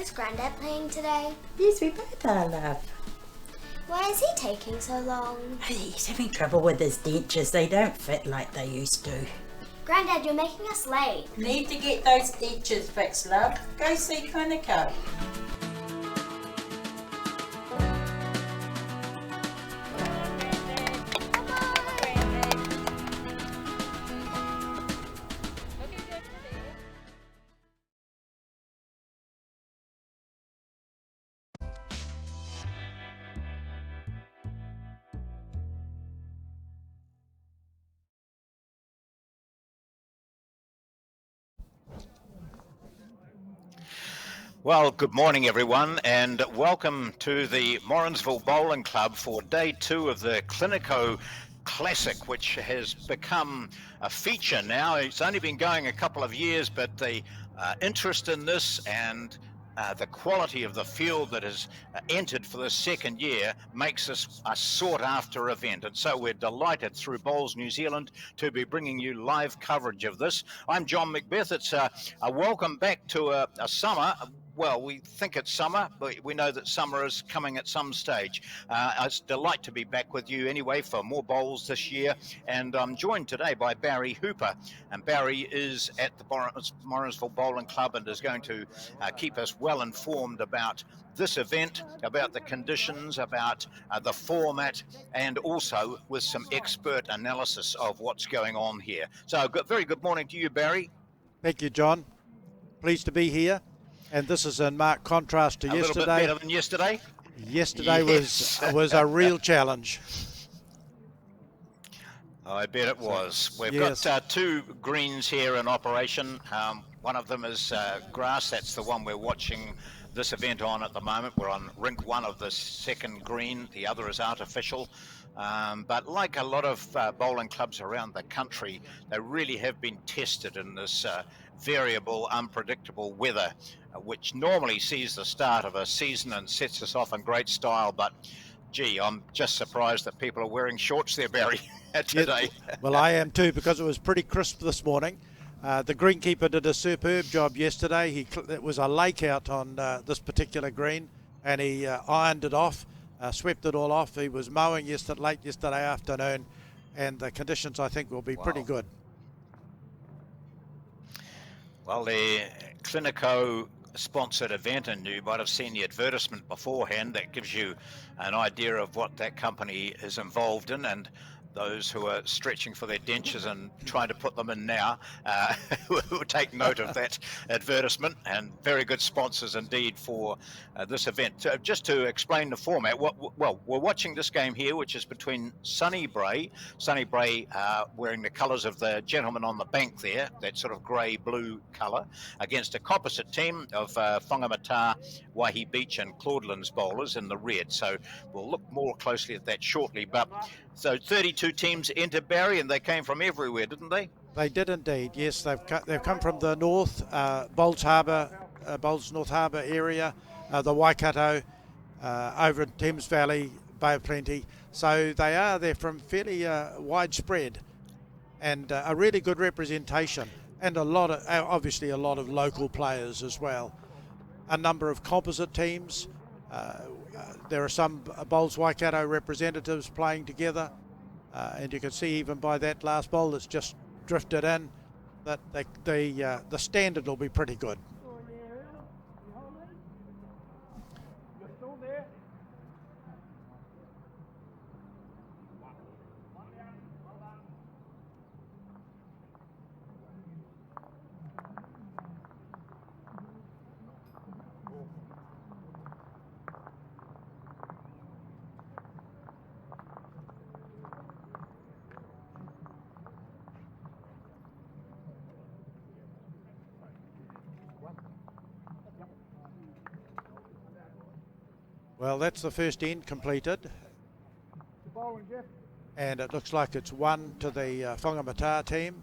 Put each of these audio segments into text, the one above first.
Is Grandad playing today? Yes, we both are, love. Why is he taking so long? He's having trouble with his dentures. They don't fit like they used to. Grandad, you're making us late. Need to get those dentures fixed, love. Go see Clinico. Well, good morning, everyone, and welcome to the Morrinsville Bowling Club for day 2 of the Clinico Classic, which has become a feature now. It's only been going a couple of years, but the interest in this and the quality of the field that has entered for the second year makes this a sought-after event. And so we're delighted through Bowls New Zealand to be bringing you live coverage of this. I'm John Macbeth. It's a welcome back to a summer. Well, we think it's summer, but we know that summer is coming at some stage. It's a delight to be back with you anyway for more bowls this year. And I'm joined today by Barry Hooper. And Barry is at the Morrinsville Bowling Club and is going to keep us well informed about this event, about the conditions, about the format, and also with some expert analysis of what's going on here. So very good morning to you, Barry. Thank you, John. Pleased to be here. And this is in marked contrast to yesterday. A little bit better than yesterday? Yesterday yes. was a real challenge. I bet it was. We've yes. got 2 greens here in operation. One of them is grass. That's the one we're watching this event on at the moment. We're on rink 1 of the second green. The other is artificial. But like a lot of bowling clubs around the country, they really have been tested in this variable, unpredictable weather, which normally sees the start of a season and sets us off in great style. But gee, I'm just surprised that people are wearing shorts there, Barry, today. Yeah, well, I am too, because it was pretty crisp this morning. The greenkeeper did a superb job yesterday. It was a lake out on this particular green, and he ironed it off, swept it all off. He was mowing late yesterday afternoon, and the conditions, I think, will be pretty good. Well, the Clinico sponsored event, and you might have seen the advertisement beforehand. That gives you an idea of what that company is involved in, and those who are stretching for their dentures and trying to put them in now will take note of that advertisement, and very good sponsors indeed for this event. So just to explain the format, well, we're watching this game here, which is between Sunny Bray wearing the colours of the gentleman on the bank there, that sort of grey-blue colour, against a composite team of Funamat, Waihi Beach and Claudelands bowlers in the red. So we'll look more closely at that shortly. But so 32 teams entered, Barry, and they came from everywhere, didn't they? They did indeed, yes. They've come from the north, Bowls North Harbour area, the Waikato, over in Thames Valley, Bay of Plenty. So they're from fairly widespread, and a really good representation, and obviously a lot of local players as well. A number of composite teams. There are some Bowls Waikato representatives playing together, and you can see even by that last bowl that's just drifted in that the standard will be pretty good. Well, that's the first end completed. And it looks like it's 1 to the Whangamata team.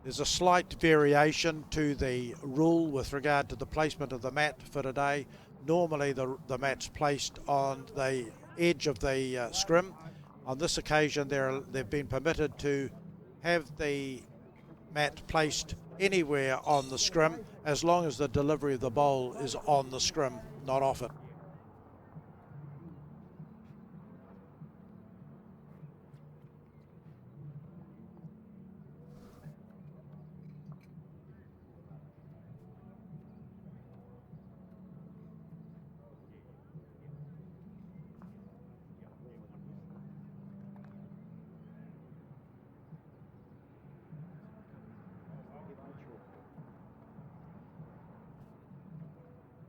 There's a slight variation to the rule with regard to the placement of the mat for today. normally the mat's placed on the edge of the scrim. On this occasion, they've been permitted to have the mat placed anywhere on the scrim as long as the delivery of the bowl is on the scrim, not off it.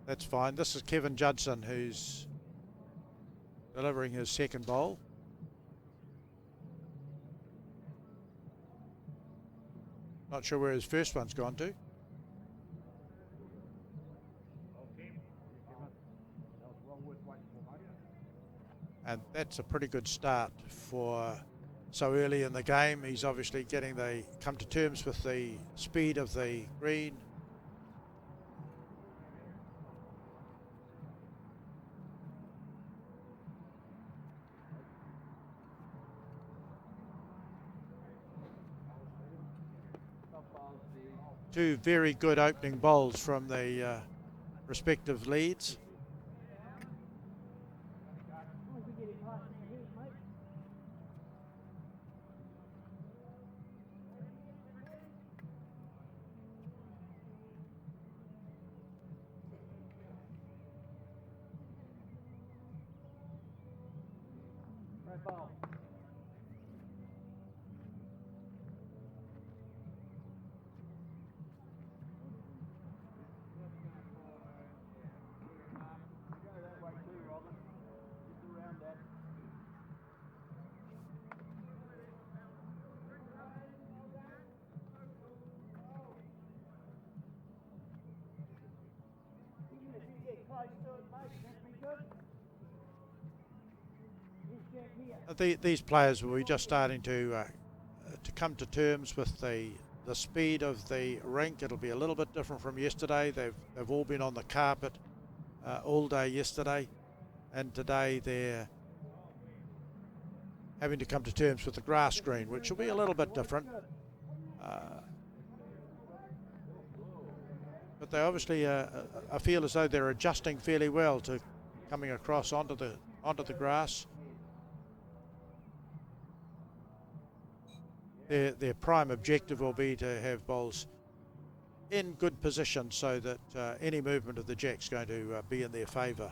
That's fine. This is Kevin Judson who's delivering his second bowl. Not sure where his first one's gone to. And that's a pretty good start for so early in the game. He's obviously come to terms with the speed of the green. Two very good opening bowls from the respective leads. These players will be just starting to come to terms with the speed of the rink. It'll be a little bit different from yesterday. They've all been on the carpet all day yesterday, and today they're having to come to terms with the grass green, which will be a little bit different. But they obviously I feel as though they're adjusting fairly well to coming across onto the grass. Their prime objective will be to have bowls in good position so that any movement of the jack's going to be in their favour.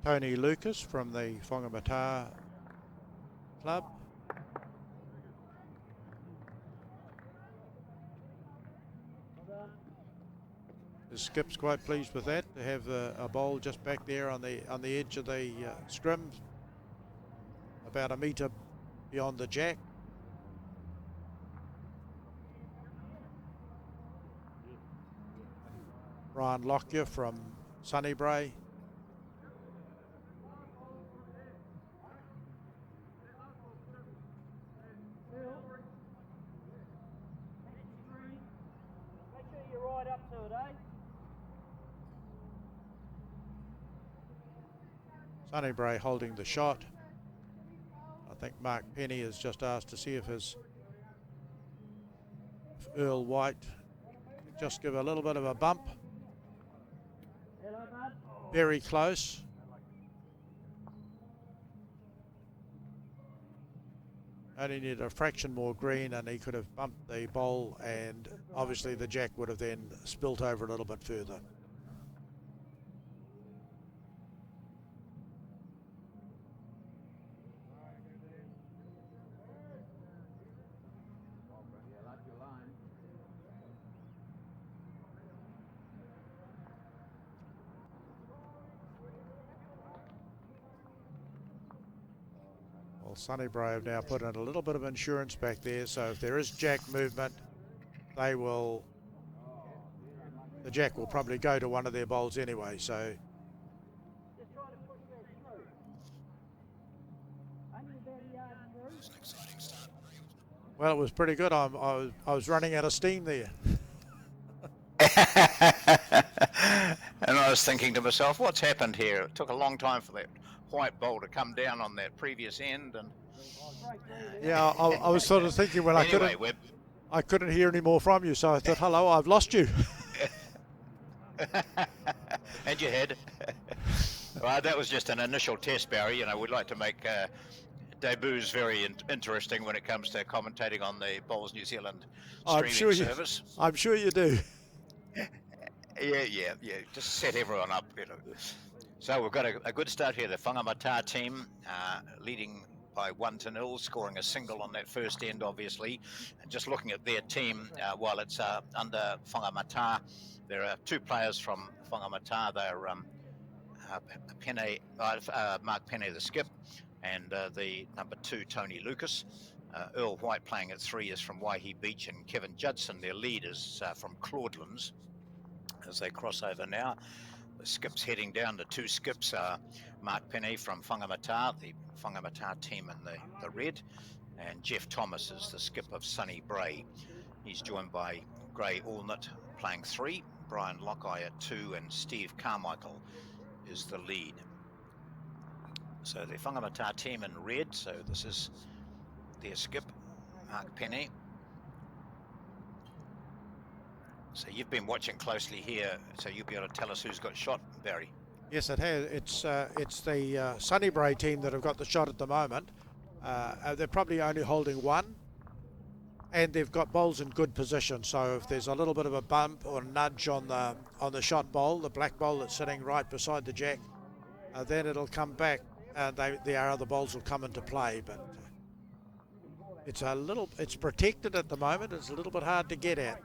Tony Lucas from the Funamat club. The skip's quite pleased with that, to have a bowl just back there on the edge of the scrim, about a metre beyond the jack. Brian Lockyer from Sunnybray. Sunnybray holding the shot. I think Mark Penny has just asked to see if Earl White can just give a little bit of a bump. Very close. Only needed a fraction more green and he could have bumped the bowl, and obviously the jack would have then spilt over a little bit further. Well, Sunnybrow have now put in a little bit of insurance back there, so if there is jack movement, the jack will probably go to one of their bowls anyway, so. Well, it was pretty good. I was running out of steam there. And I was thinking to myself, what's happened here? It took a long time for that white bowl to come down on that previous end, and Yeah, I was sort of thinking when anyway, I couldn't hear any more from you, so I thought, hello, I've lost you. and you had. Well, that was just an initial test, Barry. You know, we'd like to make debuts very interesting when it comes to commentating on the Bowls New Zealand streaming service. I'm sure you do. Yeah. Just set everyone up, you know. So we've got a good start here. The Funamat team leading by 1-0, scoring a single on that first end, obviously. And just looking at their team, while it's under Funamat, there are two players from Funamat. They're Mark Penne, the skip, and the number 2, Tony Lucas. Earl White playing at 3 is from Waihi Beach, and Kevin Judson, their lead, is from Claudelands. As they cross over now, the skips heading down. The 2 skips are Mark Penne from Funamat, the Funamat team in the red, and Jeff Thomas is the skip of Sunny Bray. He's joined by Gray Allnut playing 3, Brian Lockeye at 2, and Steve Carmichael is the lead. So the Funamat team in red, so this is their skip, Mark Penne. So you've been watching closely here, so you'll be able to tell us who's got shot, Barry. Yes, it has. It's the Sunnybrow team that have got the shot at the moment. They're probably only holding 1, and they've got bowls in good position. So if there's a little bit of a bump or nudge on the shot bowl, the black bowl that's sitting right beside the jack, then it'll come back. The other bowls will come into play, but it's protected at the moment. It's a little bit hard to get at.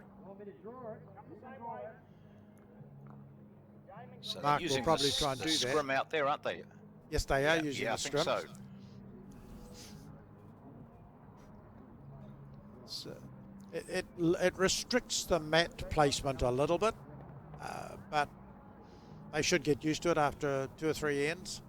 So Mark will probably try and do that. Scrim out there, aren't they? Yes, they are using the scrim. I think so. It restricts the mat placement a little bit, but they should get used to it after 2 or 3 ends.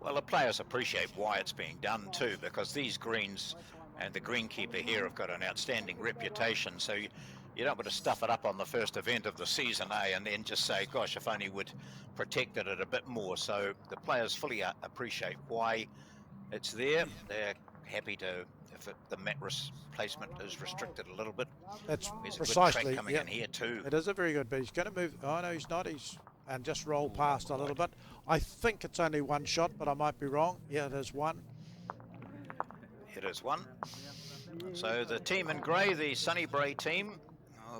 Well, the players appreciate why it's being done too, because these greens and the greenkeeper here have got an outstanding reputation. So you don't want to stuff it up on the first event of the season, and then just say, gosh, if only we'd protected it a bit more. So the players fully appreciate why it's there. They're happy to, if the mat placement is restricted a little bit. That's There's precisely. a good track coming in here too. It is a very good, but he's going to move. Oh no, he's not. And just roll past a little bit. I think it's only 1 shot, but I might be wrong. Yeah, it is 1. It is 1. So the team in grey, the Sunny Bray team,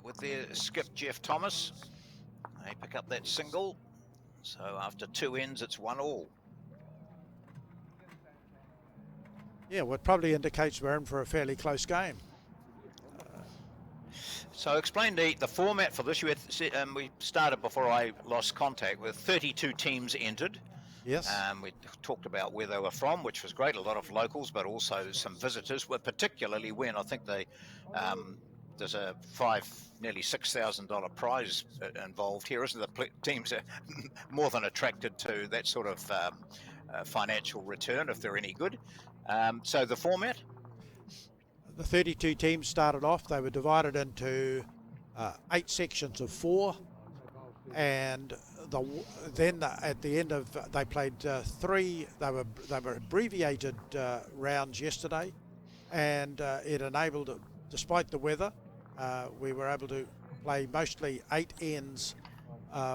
with their skip Jeff Thomas, they pick up that single. So after 2 ends, it's 1-all. Yeah, well, it probably indicates we're in for a fairly close game. So explain the format for this. We started before I lost contact with 32 teams entered. Yes. We talked about where they were from, which was great. A lot of locals, but also some visitors. Were particularly when I think there's a nearly $6,000 prize involved here, isn't there? The teams are more than attracted to that sort of financial return if they're any good. So the format. The 32 teams started off. They were divided into 8 sections of 4, and then at the end of they played 3. They were abbreviated rounds yesterday, and it enabled, despite the weather, we were able to play mostly 8 ends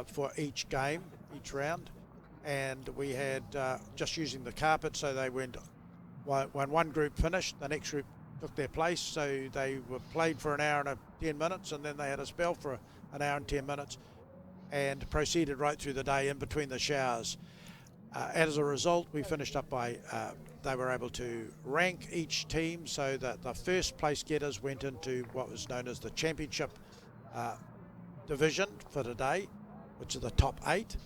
for each game, each round, and we had just using the carpet. So they went when one group finished, the next group took their place, so they were played for an hour and 10 minutes, and then they had a spell for an hour and 10 minutes, and proceeded right through the day in between the showers. As a result, we finished up by they were able to rank each team so that the first place getters went into what was known as the championship division for today, which are the top 8.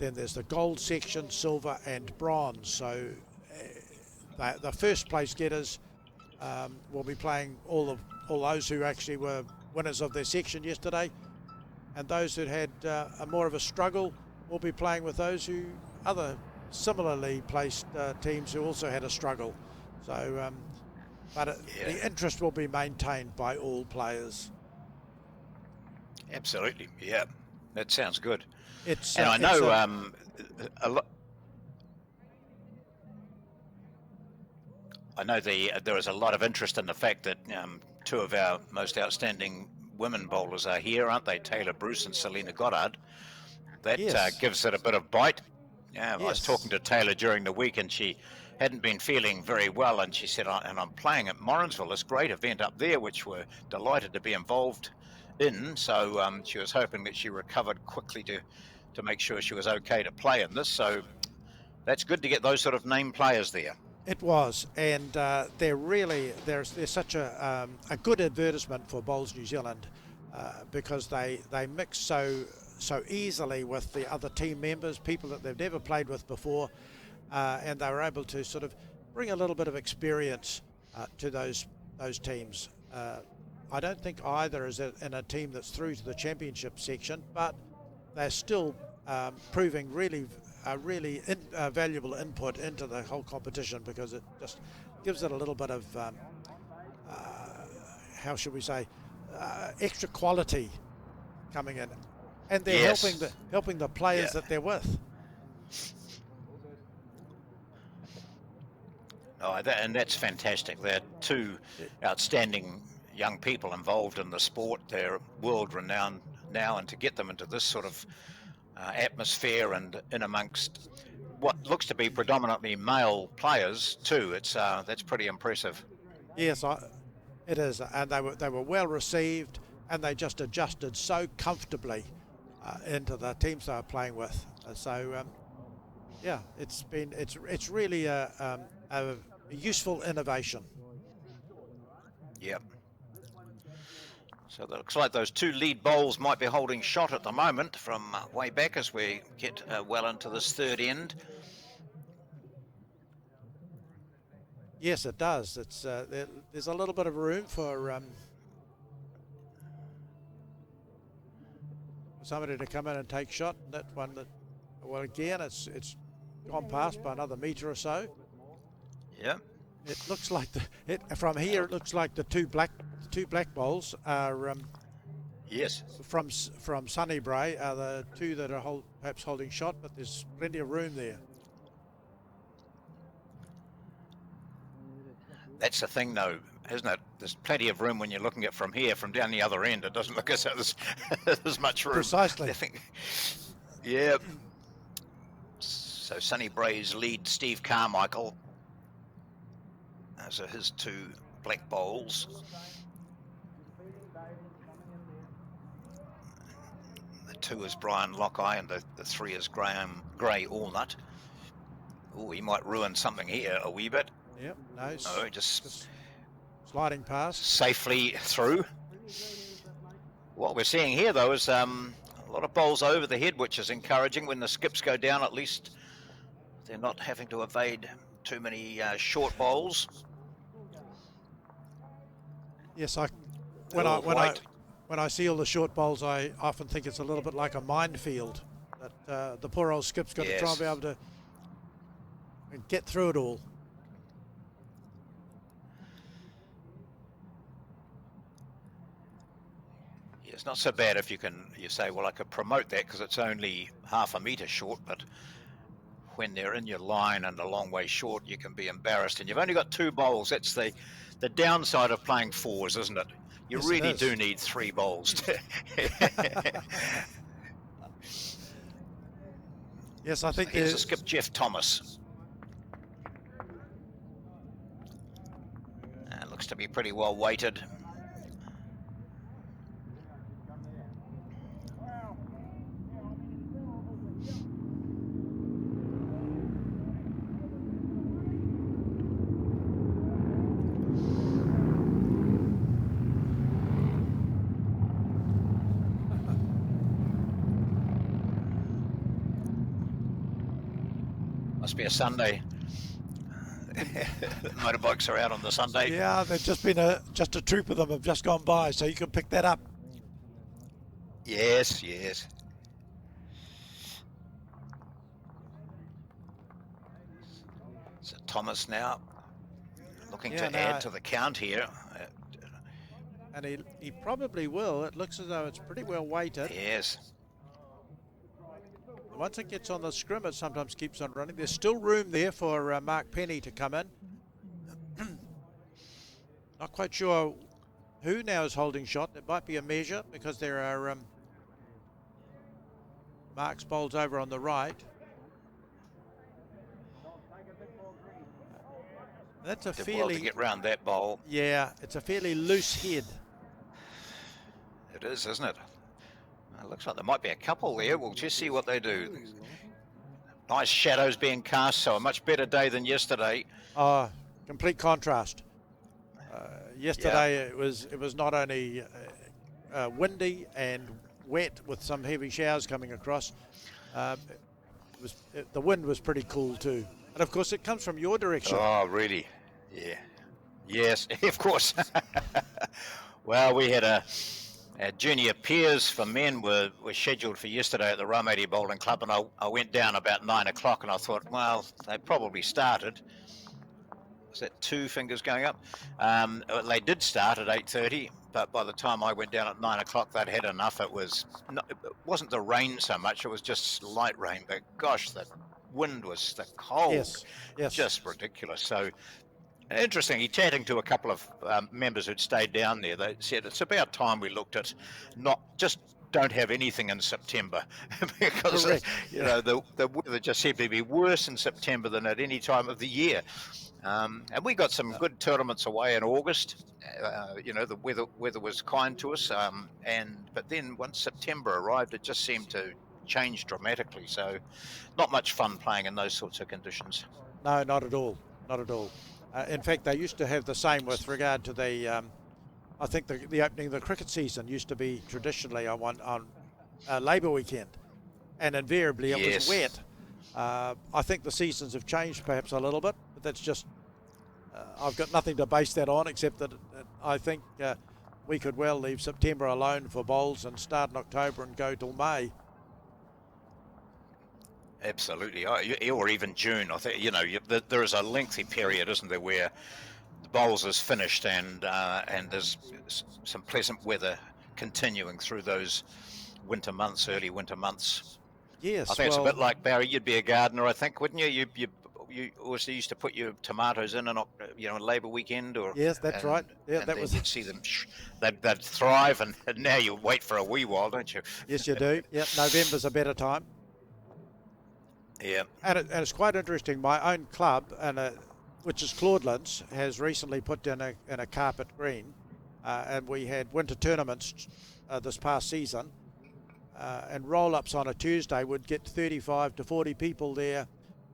then there's the gold section, silver and bronze. So the first place getters will be playing all those who actually were winners of their section yesterday, and those that had a more of a struggle will be playing with those who other similarly placed teams who also had a struggle. So, the interest will be maintained by all players. Absolutely, yeah. That sounds good. It's and I know a lot. I know there is a lot of interest in the fact that two of our most outstanding women bowlers are here, aren't they? Taylor Bruce and Selena Goddard. That yes. gives it a bit of bite. Yeah, Yes. I was talking to Taylor during the week, and she hadn't been feeling very well, and she said, and I'm playing at Morrinsville, this great event up there, which we're delighted to be involved in. So she was hoping that she recovered quickly to make sure she was okay to play in this. So that's good to get those sort of name players there. It was, and there's such a good advertisement for Bowls New Zealand because they mix so easily with the other team members, people that they've never played with before, and they were able to sort of bring a little bit of experience to those teams. I don't think either is in a team that's through to the championship section, but they're still proving really valuable input into the whole competition, because it just gives it a little bit of how should we say, extra quality coming in, and they're helping the players that they're with. Oh, and that's fantastic. They're two outstanding young people involved in the sport. They're world renowned now, and to get them into this sort of atmosphere and in amongst what looks to be predominantly male players too, that's pretty impressive. Yes, it is, and they were well received, and they just adjusted so comfortably into the teams they were playing with. It's really a useful innovation. Yep. So it looks like those two lead bowls might be holding shot at the moment from way back as we get well into this third end. Yes, it does. It's there's a little bit of room for somebody to come in and take shot. That one, again, it's gone past by another metre or so. Yeah. It looks like from here. It looks like the two black bowls are yes, from Sunnybray are the two that are perhaps holding shot, but there's plenty of room there. That's the thing, though, isn't it? There's plenty of room when you're looking at from here. From down the other end, it doesn't look as though there's much room. Precisely. I think. Yeah. So Sunnybray's lead, Steve Carmichael. Those are his two black bowls. The two is Brian Lockeye, and the three is Graham Gray Allnut. Oh, he might ruin something here a wee bit. Yep, no, just sliding past. Safely through. What we're seeing here, though, is a lot of bowls over the head, which is encouraging. When the skips go down, at least they're not having to evade too many short bowls. Yes, when I see all the short bowls, I often think it's a little bit like a minefield. That the poor old skip's got to try and be able to get through it all. It's not so bad if you say, well, I could promote that because it's only half a metre short, but when they're in your line and a long way short, you can be embarrassed. And you've only got two bowls. That's the downside of playing fours, isn't it? You really do need three bowls. Yes, I think here's a skip, Jeff Thomas. Looks to be pretty well weighted. Must be a Sunday. Motorbikes are out on the Sunday. Yeah, there's just been just a troop of them have just gone by, so you can pick that up. Yes, yes. So Thomas now looking to add to the count here. And he probably will. It looks as though it's pretty well weighted. Yes. Once it gets on the scrim, it sometimes keeps on running. There's still room there for Mark Penny to come in. Not quite sure who now is holding shot. It might be a measure because there are Mark's bowls over on the right. That's a Did well to get round that bowl. Yeah, it's a fairly loose head. It is, isn't it? It looks like there might be a couple there. We'll just see what they do. Nice shadows being cast, so a much better day than yesterday. Complete contrast. Yesterday it was not only windy and wet with some heavy showers coming across. The wind was pretty cool too, and of course it comes from your direction. Oh, really? Yeah. Yes, of course. Well, we had a junior peers for men were scheduled for yesterday at the Raumati Bowling Club, and I went down about 9 o'clock, and I thought, well, they probably started. Was that two fingers going up? They did start at 8:30, but by the time I went down at 9 o'clock, they'd had enough. It wasn't the rain so much; it was just light rain. But gosh, the wind was the cold. Yes. Just ridiculous. So. Interestingly, chatting to a couple of members who'd stayed down there, they said it's about time we looked at don't have anything in September because the weather just seemed to be worse in September than at any time of the year. And we got some good tournaments away in August. The weather was kind to us, but then once September arrived, it just seemed to change dramatically. So, not much fun playing in those sorts of conditions. No, not at all. Not at all. In fact, they used to have the same with regard to the. I think the opening of the cricket season used to be traditionally on Labour weekend, and invariably it was wet. I think the seasons have changed perhaps a little bit, but that's just. I've got nothing to base that on except that I think we could well leave September alone for bowls and start in October and go till May. Absolutely, or even June. I think there is a lengthy period, isn't there, where the bowls is finished and there's some pleasant weather continuing through those winter months, early winter months. Yes, I think it's a bit like Barry. You'd be a gardener, I think, wouldn't you? You also used to put your tomatoes in on Labour weekend, or yes, that's right. Yeah, and that was. You'd see them; they'd thrive, and now you wait for a wee while, don't you? Yes, you do. Yep, November's a better time. Yeah, and it's quite interesting. My own club, which is Claudelands, has recently put in a carpet green, and we had winter tournaments this past season, and roll-ups on a Tuesday would get 35 to 40 people there,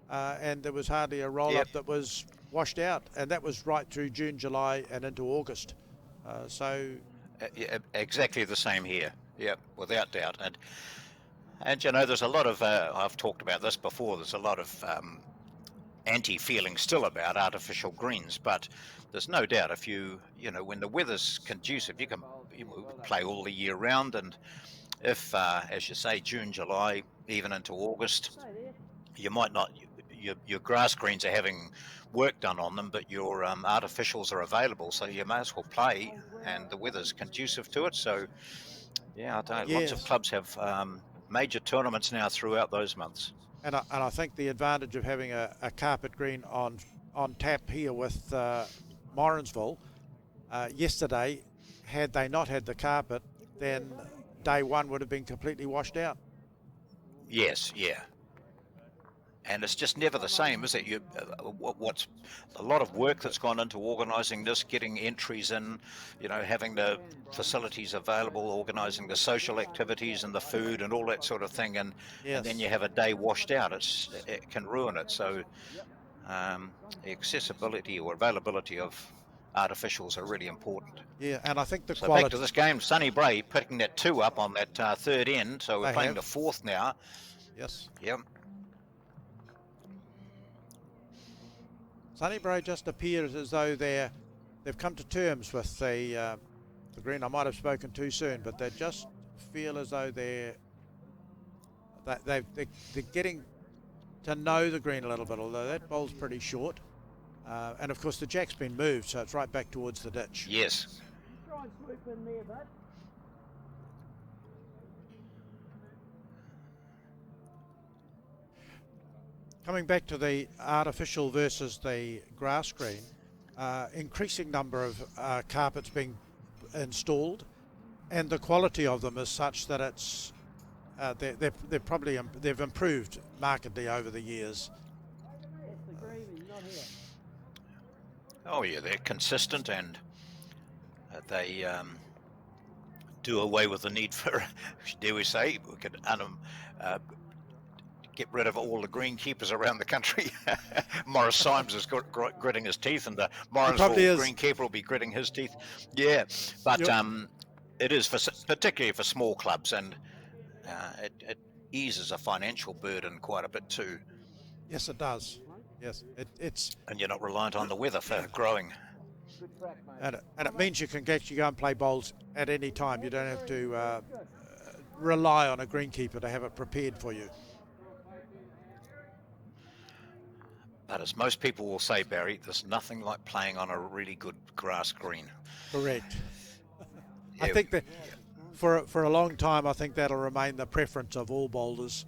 and there was hardly a roll-up that was washed out, and that was right through June, July, and into August. Exactly the same here. Yeah, without doubt. And there's a lot of, I've talked about this before, there's a lot of anti-feeling still about artificial greens, but there's no doubt when the weather's conducive, you can play all the year round, and if, as you say, June, July, even into August, you might not, your grass greens are having work done on them, but your artificials are available, so you may as well play, and the weather's conducive to it, so yeah, lots of clubs have major tournaments now throughout those months. And I think the advantage of having a carpet green on tap here with Morrinsville, yesterday, had they not had the carpet, then day one would have been completely washed out. Yes, yeah. And it's just never the same, is it? What's a lot of work that's gone into organising this, getting entries in, having the facilities available, organising the social activities and the food and all that sort of thing, and then you have a day washed out. It can ruin it. So accessibility or availability of artificials are really important. Yeah, and I think the so quality. Back to this game, Sonny Bray picking that 2 up on that third end. So we're playing the fourth now. Yes. Yep. Sunnybrow just appears as though they've come to terms with the green. I might have spoken too soon, but they just feel as though they're getting to know the green a little bit, although that bowl's pretty short. And of course the jack's been moved, so it's right back towards the ditch. Yes. Try and swoop in there, bud. Coming back to the artificial versus the grass green, increasing number of carpets being installed, and the quality of them is such that it's they've improved markedly over the years. That's the green, not here. Oh yeah, they're consistent, and they do away with the need for, dare we say, we could get rid of all the greenkeepers around the country. Morris Symes is gritting his teeth, and the Morrinsville greenkeeper will be gritting his teeth. Yeah, but it is particularly for small clubs, and it eases a financial burden quite a bit too. Yes, it does. Yes, it's and you're not reliant on the weather for growing. Good crack, mate. and it means you can actually go and play bowls at any time. You don't have to rely on a greenkeeper to have it prepared for you. But as most people will say, Barry, there's nothing like playing on a really good grass green. Correct. Yeah. I think that for a long time, I think that'll remain the preference of all bowlers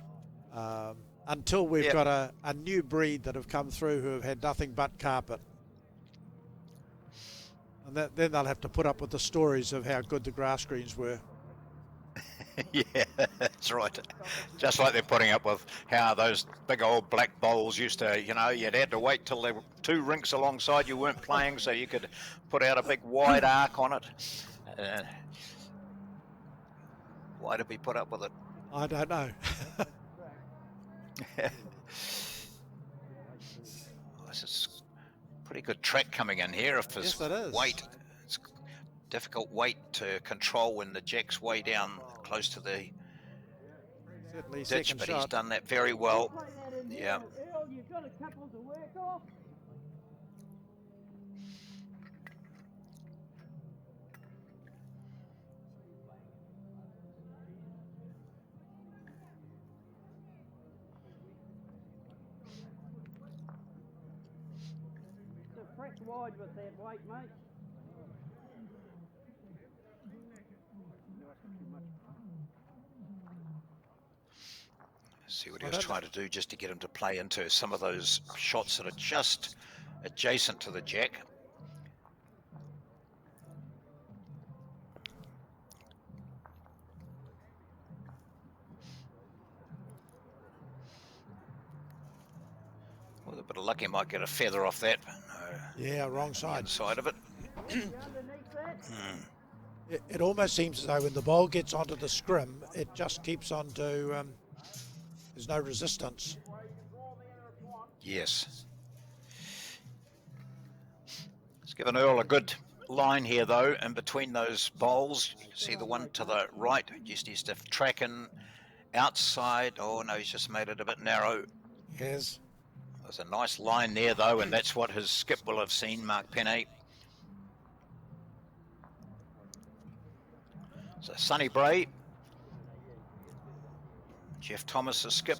until we've got a new breed that have come through who have had nothing but carpet. And then they'll have to put up with the stories of how good the grass greens were. Yeah, that's right. Just like they're putting up with how those big old black bowls used to, you'd had to wait till there were 2 rinks alongside you weren't playing so you could put out a big wide arc on it. Why did we put up with it? I don't know. This is pretty good track coming in here. If there's weight, it's difficult weight to control when the jack's way down close to the Certainly ditch, second but shot. he's done that very well. Play that in Yeah. there, Earl, you've got a couple to work off. So press wide with that weight, mate. See what he was trying to do just to get him to play into some of those shots that are just adjacent to the jack. With a bit of luck, he might get a feather off that. No, Yeah, wrong side. inside of it. Underneath that. It almost seems as though when the bowl gets onto the scrim, it just keeps on to, there's no resistance. Yes. It's given Earl a good line here, though, in between those bowls. You can see the one to the right, just needs to track in outside. Oh, no, he's just made it a bit narrow. Yes. There's a nice line there, though, and that's what his skip will have seen, Mark Penney. So Sonny Bray, Jeff Thomas, the skip,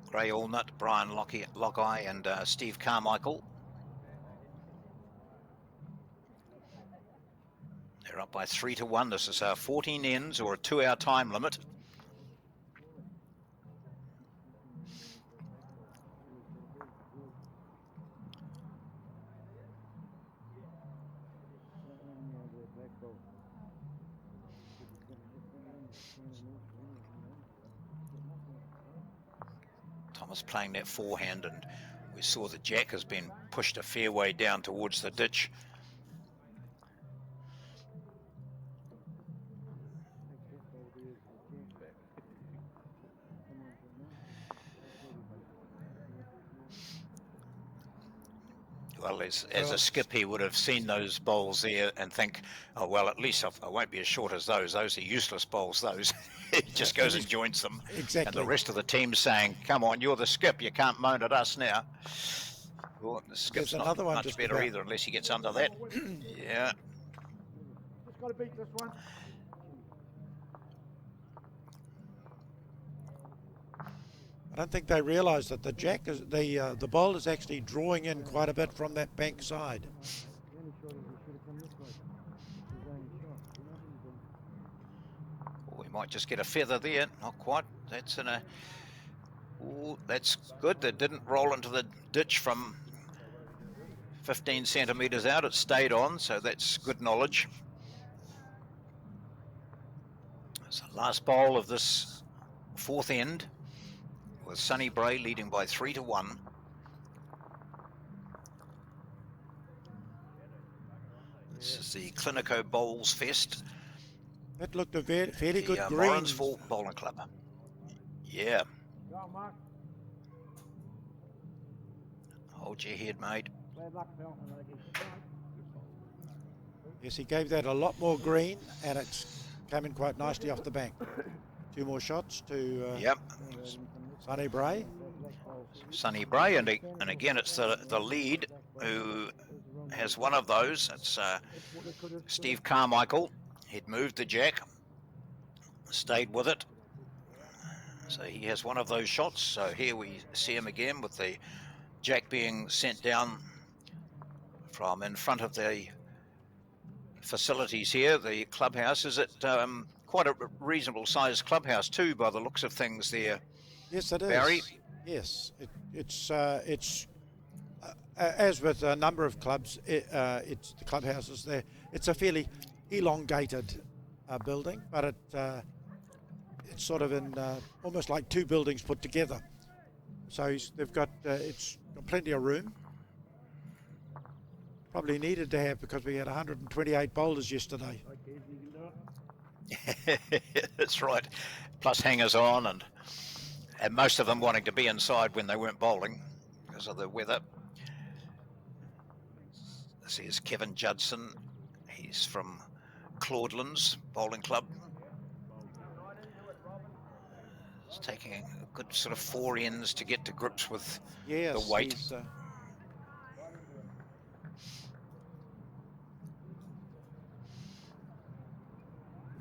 Gray Allnut, Brian Lockeye, and Steve Carmichael. They're up by 3-1. This is 14 ends or a 2-hour time limit. Thomas playing that forehand, and we saw the jack has been pushed a fair way down towards the ditch. Well, as a skip, he would have seen those bowls there and think, oh, well, at least I won't be as short as those. Those are useless bowls, those. He just goes and joins them. Exactly. And the rest of the team's saying, come on, you're the skip. You can't moan at us now. Oh, the skip's There's not another one much just better about. either unless he gets under that. Yeah. Just got to beat this one. I don't think they realise that the jack is the bowl is actually drawing in quite a bit from that bank side. We might just get a feather there. Not quite. That's in a. Ooh, that's good. That didn't roll into the ditch from 15 centimetres out. It stayed on, so that's good knowledge. So last bowl of this fourth end with Sonny Bray leading by 3-1. This is the Clinico BowlsFest. That looked a fairly The good green. Morrinsville Bowling Club. Yeah. Go on, Mark. Hold your head, mate. Bad luck, pal. Yes, he gave that a lot more green, and it's come in quite nicely off the bank. 2 more shots to Yep. Sonny Bray. Sonny Bray, and again it's the lead who has one of those. It's Steve Carmichael. He'd moved the jack, stayed with it. So he has one of those shots. So here we see him again with the jack being sent down from in front of the facilities here. The clubhouse is at quite a reasonable sized clubhouse too, by the looks of things there. Yes, it is. Barry? Yes, it's as with a number of clubs, it's the clubhouses there. It's a fairly elongated building, but it's sort of in almost like 2 buildings put together. So they've got it's got plenty of room. Probably needed to have because we had 128 bowlers yesterday. That's right. Plus hangers on and most of them wanting to be inside when they weren't bowling because of the weather. This is Kevin Judson. He's from Claudelands Bowling Club. It's taking a good sort of 4 ends to get to grips with Yes, the weight. he's,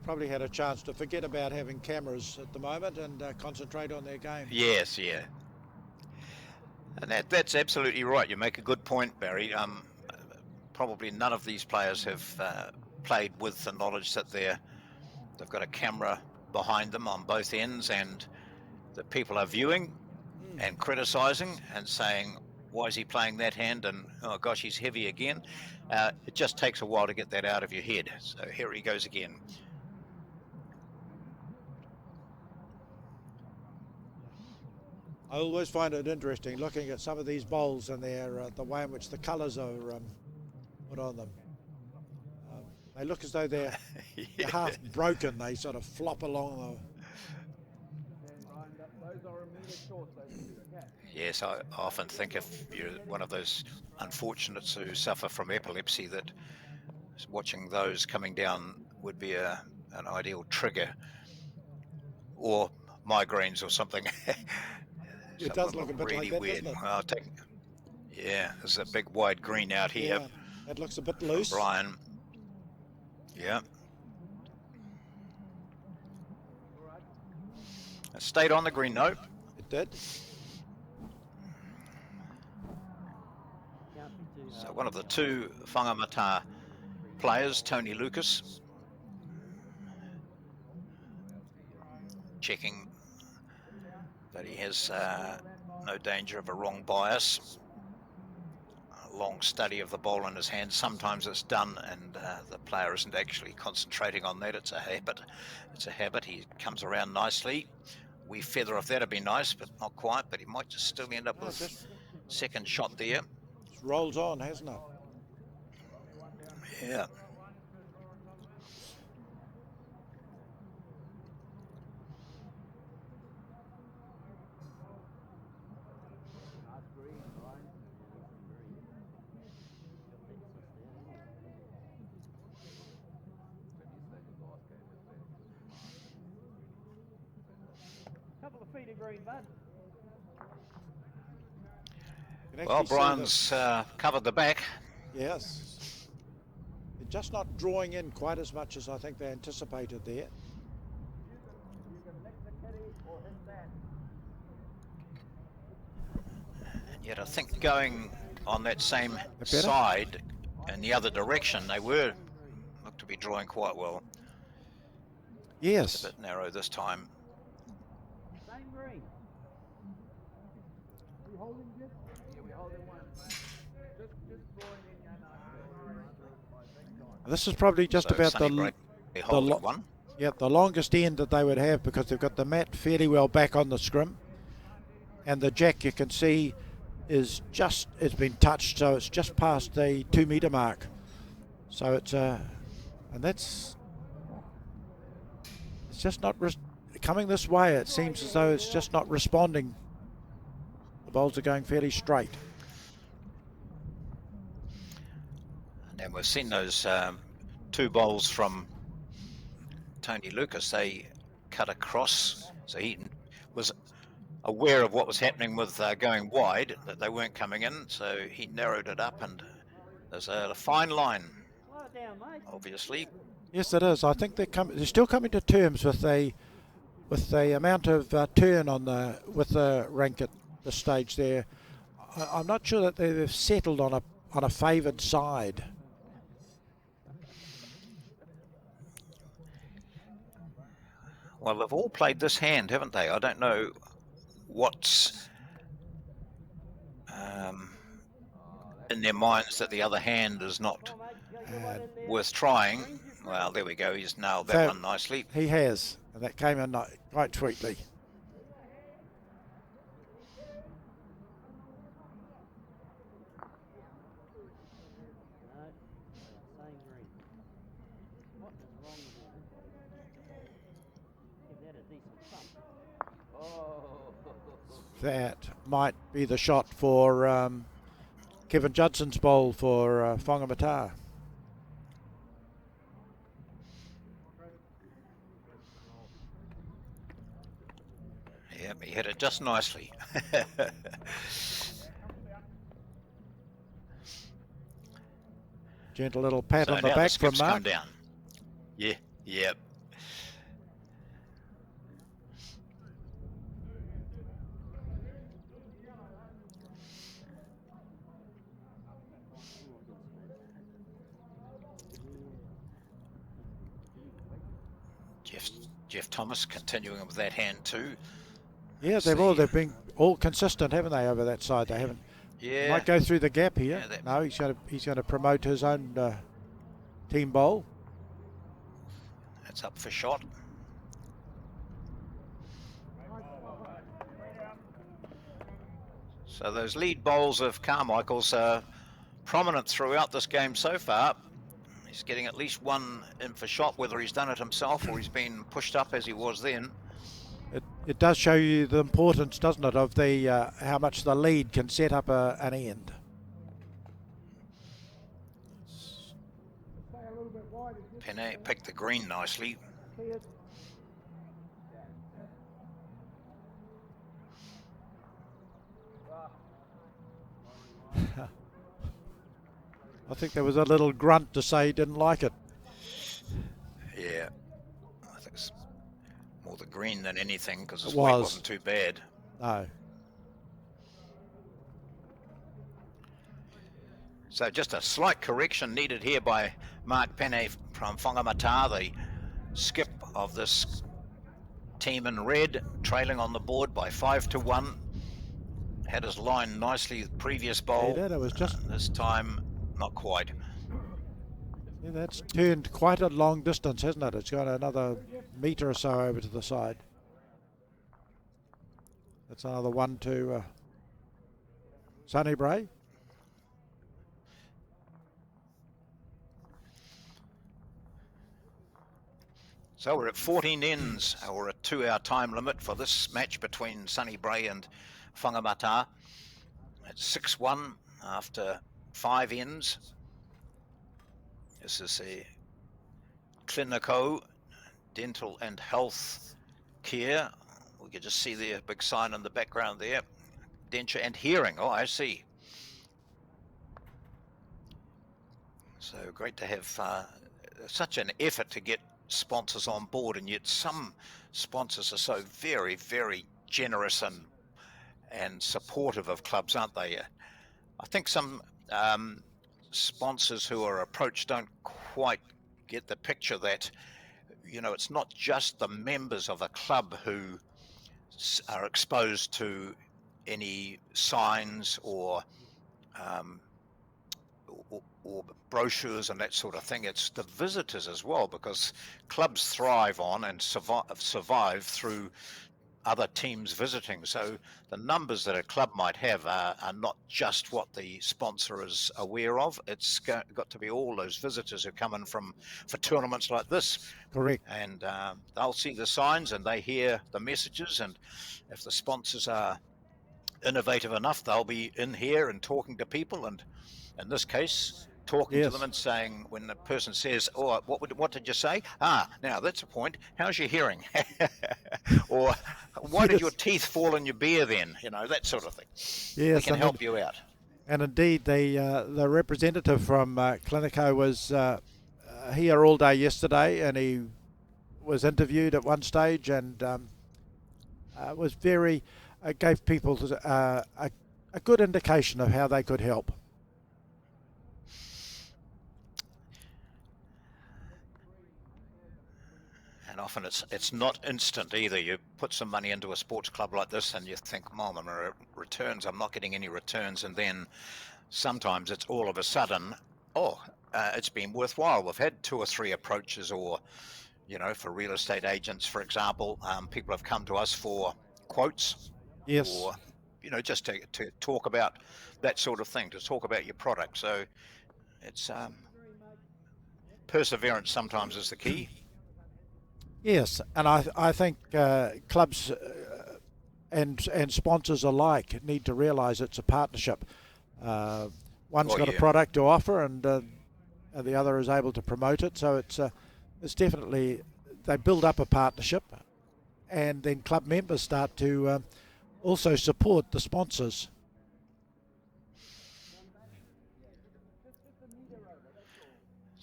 probably had a chance to forget about having cameras at the moment and concentrate on their game. Yes, yeah. And that's absolutely right. You make a good point, Barry. Probably none of these players have played with the knowledge that they've got a camera behind them on both ends and that people are viewing and criticising and saying, why is he playing that hand? And, oh gosh, he's heavy again. It just takes a while to get that out of your head. So here he goes again. I always find it interesting looking at some of these bowls and the way in which the colours are put on them. They look as though they're half broken. They sort of flop along. Yes, I often think if you're one of those unfortunates who suffer from epilepsy, that watching those coming down would be an ideal trigger, or migraines or something. It does look a bit really like that, weird. doesn't it? Yeah, there's a big wide green out here. Yeah, it looks a bit loose. Brian. Yeah. It stayed on the green note. It did. So one of the 2 Funamat players, Tony Lucas, checking that he has no danger of a wrong bias. A long study of the ball in his hand. Sometimes it's done and the player isn't actually concentrating on that. It's a habit. It's a habit. He comes around nicely. Wee feather of that'd be nice, but not quite. But he might just still end up with second shot there. Just rolls on, hasn't it? Yeah. Couple of feet of green, bud. You can Well, actually see Brian's covered the back. yes. They're just not drawing in quite as much as I think they anticipated there. And yet I think going on that same Better? side in the other direction, they were looked to be drawing quite well. Just a Yes. bit narrow this time. This is probably just So about Sunnybray holding one. the longest end that they would have, because they've got the mat fairly well back on the scrim, and the jack, you can see, is just, it's been touched, so it's just past the 2 metre mark. So it's and it's just not coming this way. It seems as though it's just not responding. The bowls are going fairly straight. And we've seen those 2 bowls from Tony Lucas. They cut across, so he was aware of what was happening with going wide, that they weren't coming in, so he narrowed it up, and there's a fine line, obviously. Yes, it is. I think they're still coming to terms with the amount of turn on with the rank at this stage there. I'm not sure that they've settled on a favoured side. Well, they've all played this hand, haven't they? I don't know what's in their minds that the other hand is not worth trying. Well, there we go. He's nailed that one nicely. He has, and that came in quite sweetly. That might be the shot for Kevin Judson's bowl for Funamat. Yep, he hit it just nicely. Gentle little pat So on the now back the from skip's Mark. come down. Yeah, yep. Jeff Thomas continuing with that hand too. Yeah, they've been all consistent, haven't they, over that side? They haven't. Yeah. Might go through the gap here. Yeah, No, he's going to promote his own team bowl. That's up for shot. So those lead bowls of Carmichael's are prominent throughout this game so far. He's getting at least one in for shot, whether he's done it himself or he's been pushed up as he was then. It does show you the importance, doesn't it, of the how much the lead can set up an end. Penne picked the green nicely. I think there was a little grunt to say he didn't like it. Yeah, I think it's more the green than anything, because his It weight was. wasn't too bad. No. So just a slight correction needed here by Mark Penne from Funamat, the skip of this team in red, trailing on the board by 5-1. Had his line nicely the previous bowl. He did, it was just... This time, not quite. Yeah, that's turned quite a long distance, hasn't it? It's got another metre or so over to the side. That's another one to Sunnybray. So we're at 14 ends, or a 2-hour time limit for this match between Sunnybray and Funamat. It's 6-1 after 5 ends. This is a Clinico Dental and Health Care. We can just see the big sign in the background there. Denture and hearing. Oh, I see. So great to have such an effort to get sponsors on board, and yet some sponsors are so very, very generous and supportive of clubs, aren't they? I think some sponsors who are approached don't quite get the picture that, it's not just the members of a club who are exposed to any signs um, or brochures and that sort of thing. It's the visitors as well, because clubs thrive on and survive through other teams visiting. So the numbers that a club might have are not just what the sponsor is aware of. It's got to be all those visitors who come in for tournaments like this. Correct. And they'll see the signs and they hear the messages. And if the sponsors are innovative enough, they'll be in here and talking to people. And in this case, talking to them and saying, when the person says, "Oh, what did you say? Now that's a point. How's your hearing?" Or why did your teeth fall in your beer then? That sort of thing. Yes, we can help you out. And indeed, the representative from Clinico was here all day yesterday, and he was interviewed at one stage, and was very gave people a good indication of how they could help. And often it's not instant either. You put some money into a sports club like this and you think, "Mom, returns, I'm not getting any returns." And then sometimes it's all of a sudden, it's been worthwhile. We've had 2 or 3 approaches, or, for real estate agents, for example, people have come to us for quotes. Yes. Or, just to talk about that sort of thing, to talk about your product. So it's perseverance sometimes is the key. Yes, and I think clubs and sponsors alike need to realise it's a partnership. One's got a product to offer, and the other is able to promote it. So it's definitely, they build up a partnership, and then club members start to also support the sponsors.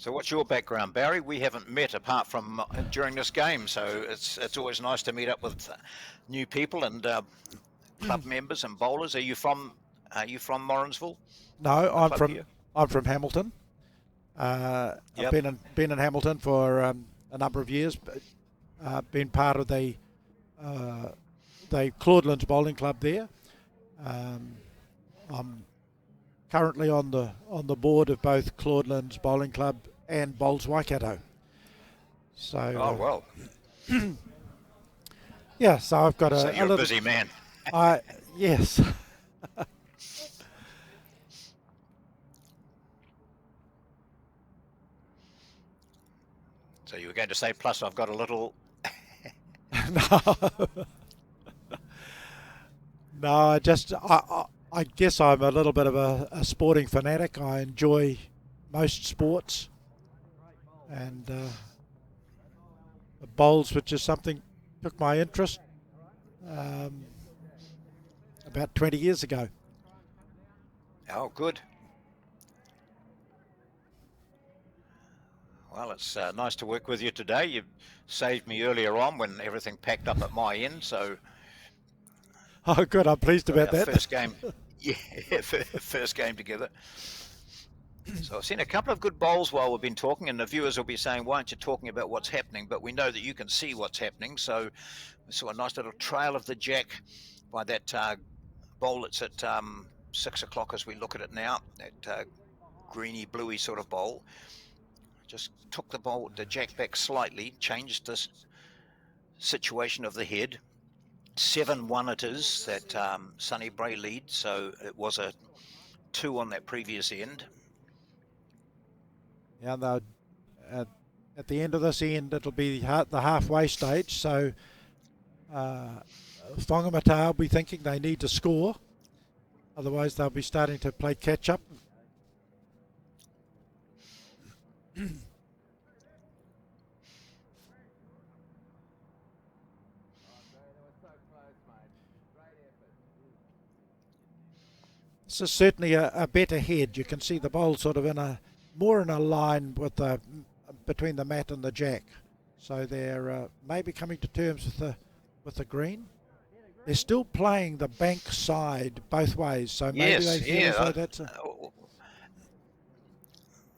So what's your background, Barry? We haven't met apart from during this game, so it's always nice to meet up with new people and club members and bowlers. Are you from Morrinsville? No, I'm from Hamilton. I've been in Hamilton for a number of years. Been part of the Claudelands Bowling Club there. I'm currently on the board of both Claudelands Bowling Club and Bowls Waikato. So. Yeah, so I've got So you're a busy man. Yes. So you were going to say, plus I've got a little. No, I guess I'm a little bit of a sporting fanatic. I enjoy most sports, and the bowls, which is something took my interest about 20 years ago. Oh, good. Well, it's nice to work with you today. You saved me earlier on when everything packed up at my end, so. Oh, good. I'm pleased about that. First game. Yeah, first game together. So I've seen a couple of good bowls while we've been talking, and the viewers will be saying, "Why aren't you talking about what's happening?" But we know that you can see what's happening. So we saw a nice little trail of the jack by that bowl. It's at 6 o'clock as we look at it now. That greeny, bluey sort of bowl. Just took the jack back slightly, changed the situation of the head. 7-1 it is, that Sonny Bray lead. So it was a 2 on that previous end. Yeah, at the end of this end, it'll be the halfway stage. So Funamat will be thinking they need to score. Otherwise, they'll be starting to play catch up. This is certainly a better head. You can see the bowl sort of in a more in a line with the between the mat and the jack. So they're maybe coming to terms with the green. They're still playing the bank side both ways, so maybe they Yes, feel as though that's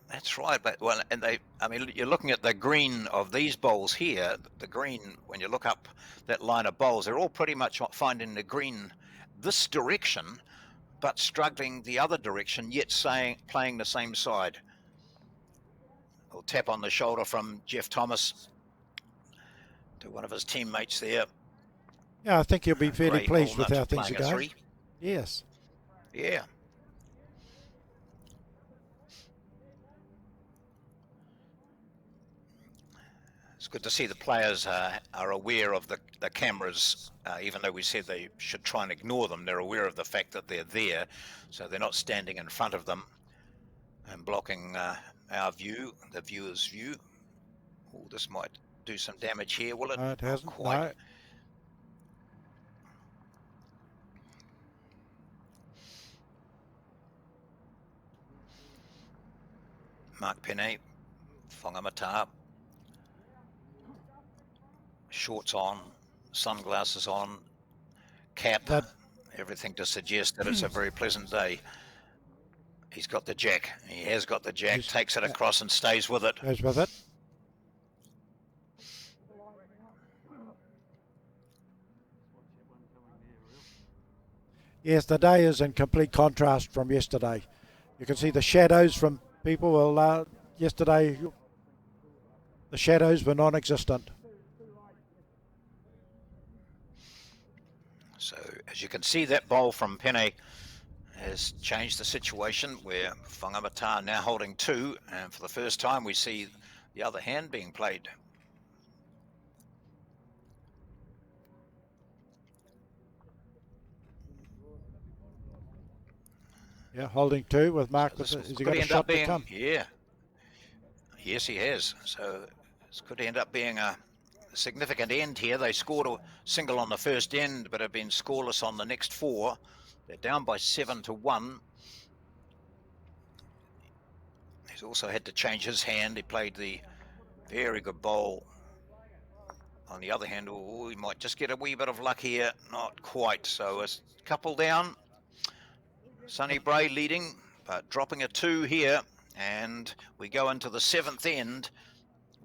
that's right. But well, and I mean, you're looking at the green of these bowls here. The green, when you look up that line of bowls, they're all pretty much finding the green this direction, but struggling the other direction, yet playing the same side. A tap on the shoulder from Jeff Thomas to one of his teammates there. Yeah, I think he'll be fairly Great pleased with Walnut how things are playing a going. 3. Yes. Yeah. It's good to see the players are aware of the cameras, even though we said they should try and ignore them. They're aware of the fact that they're there, so they're not standing in front of them and blocking our view, the viewer's view. Oh, this might do some damage here, will it? No, it Not hasn't. quite. No. Mark Penne, Funamat, shorts on, sunglasses on, cap, everything to suggest that it's a very pleasant day. He's got the jack. He has got the jack, takes it across and stays with it. Goes with it. Yes, the day is in complete contrast from yesterday. You can see the shadows from people. Well, yesterday the shadows were non-existent. So as you can see, that bowl from Penne has changed the situation where Funamat now holding 2, and for the first time we see the other hand being played. Yeah, holding 2 with Mark. So Has he got a shot to come? Yeah. Yes, he has. So this could end up being a significant end here. They scored a single on the first end, but have been scoreless on the next 4. They're down by 7-1. He's also had to change his hand. He played the very good bowl. On the other hand, he might just get a wee bit of luck here. Not quite. So a couple down. Sonny Bray leading, but dropping a 2 here. And we go into the 7th end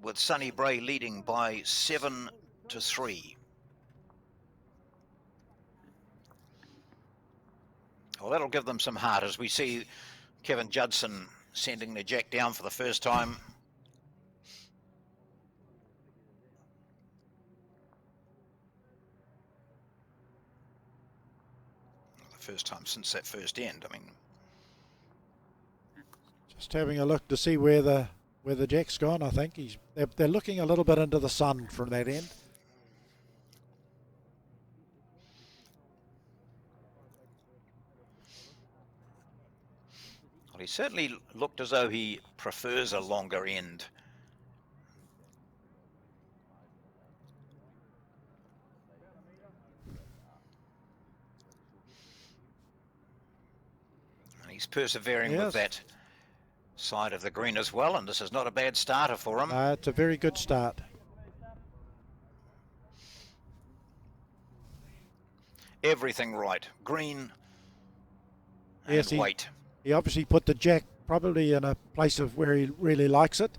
with Sonny Bray leading by 7-3. Well, that'll give them some heart as we see Kevin Judson sending the jack down for the first time. The first time since that first end. I mean, just having a look to see where the jack's gone. I think they're looking a little bit into the sun from that end. Well, he certainly looked as though he prefers a longer end. And he's persevering with that side of the green as well, and this is not a bad starter for him. It's a very good start. Everything right. Green and Yes, white. He obviously put the jack probably in a place of where he really likes it.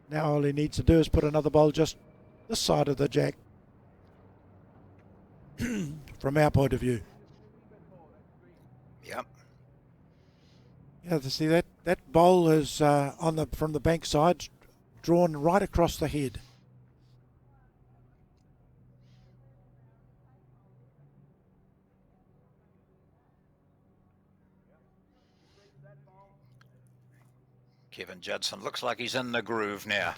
Now all he needs to do is put another bowl just this side of the jack from our point of view. Yep. Yeah, to see that bowl is from the bank side, drawn right across the head. Kevin Judson looks like he's in the groove now.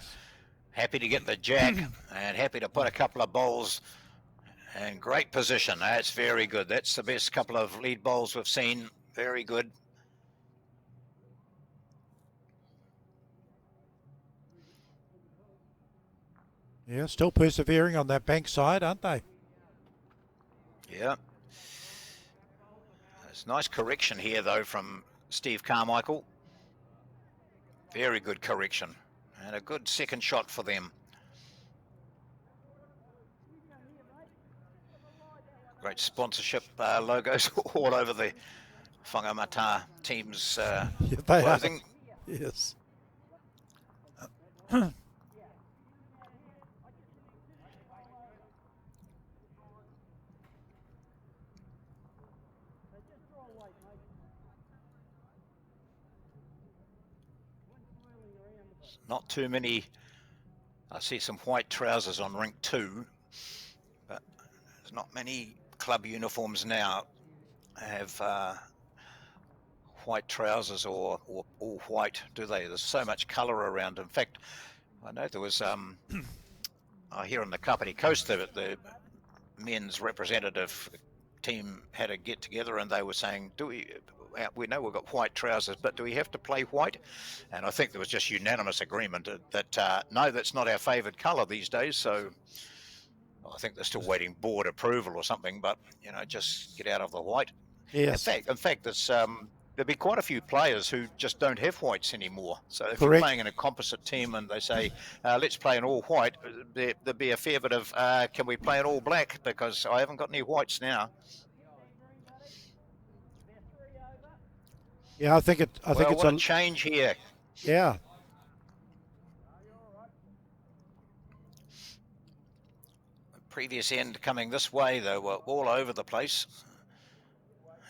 Happy to get the jack and happy to put a couple of bowls in great position. That's very good. That's the best couple of lead bowls we've seen. Very good. Yeah, still persevering on that bank side, aren't they? Yeah. There's nice correction here, though, from Steve Carmichael. Very good correction. And a good second shot for them. Great sponsorship logos all over the Funamat team's Yeah, they clothing. are. Yes. Not too many. I see some white trousers on rink 2, but there's not many club uniforms now have white trousers or all white, do they? There's so much colour around. In fact, I know there was here on the Kapiti Coast, the men's representative team had a get together, and they were saying, "Do we know we've got white trousers, but do we have to play white?" And I think there was just unanimous agreement that no, that's not our favoured colour these days. So I think they're still waiting board approval or something, but just get out of the white. Yes. In fact, it's there'll be quite a few players who just don't have whites anymore. So if you're Correct. playing in a composite team and they say, let's play in all white, there'll be a fair bit of, can we play in all black? Because I haven't got any whites now. Yeah, I think it's What a change here. Yeah. Previous end coming this way, they were all over the place.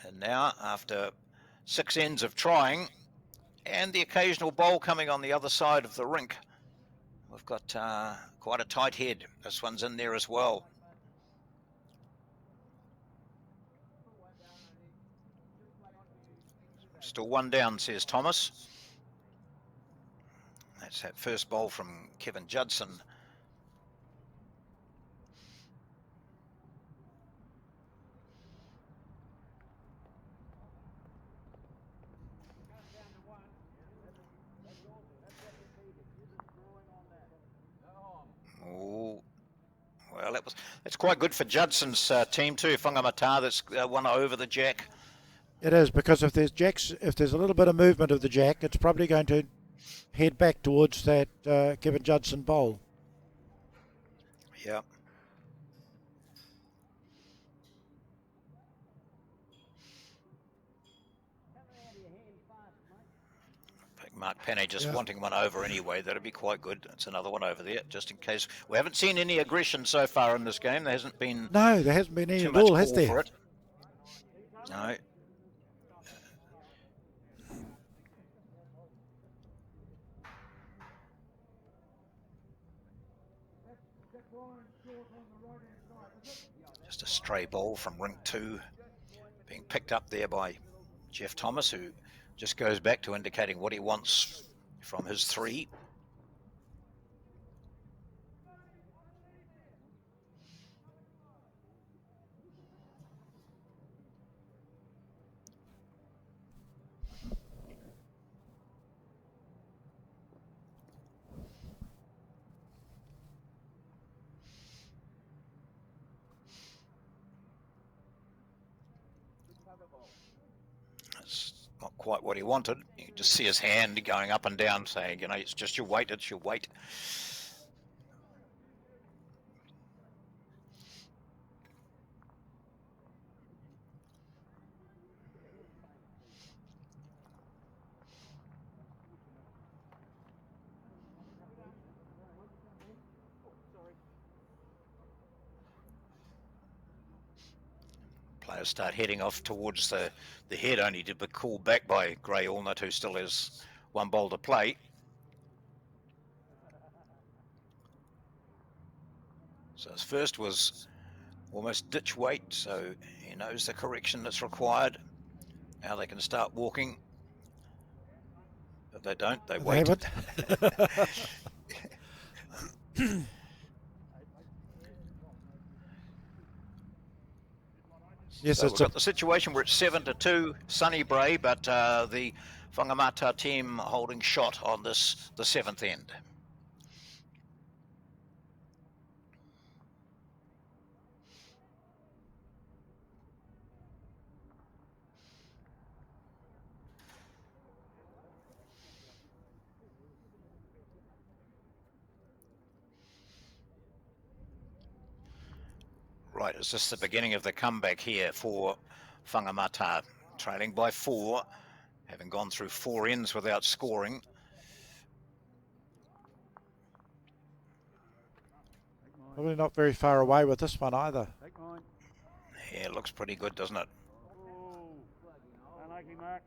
And now, after 6 ends of trying, and the occasional bowl coming on the other side of the rink, we've got quite a tight head. This one's in there as well. Still one down, says Thomas. That's that first bowl from Kevin Judson. Oh, well, that's quite good for Judson's team too. Funamat, that's one over the jack. It is, because if there's a little bit of movement of the jack, it's probably going to head back towards that Kevin Judson bowl. Yeah. Mark Penney just wanting one over anyway. That'd be quite good. That's another one over there, just in case. We haven't seen any aggression so far in this game. There hasn't been. No, there hasn't been any too at much all, has call there? for it. No. Just a stray ball from rink 2 being picked up there by Jeff Thomas, who just goes back to indicating what he wants from his 3. That's not quite what he wanted. You can just see his hand going up and down saying, it's just your weight, it's your weight. Players start heading off towards the head, only to be called back by Gray Allnut, who still has one bowl to play. So his first was almost ditch weight, so he knows the correction that's required. Now they can start walking. But they don't, they wait. Yes, so we've got the situation where it's 7-2, Sunny Bray, but the Funamat team holding shot on the 7th end. Right, is this the beginning of the comeback here for Funamat, trailing by 4, having gone through 4 ends without scoring. Probably not very far away with this one either. Take mine. Yeah, it looks pretty good, doesn't it? Oh, unlucky, Mark.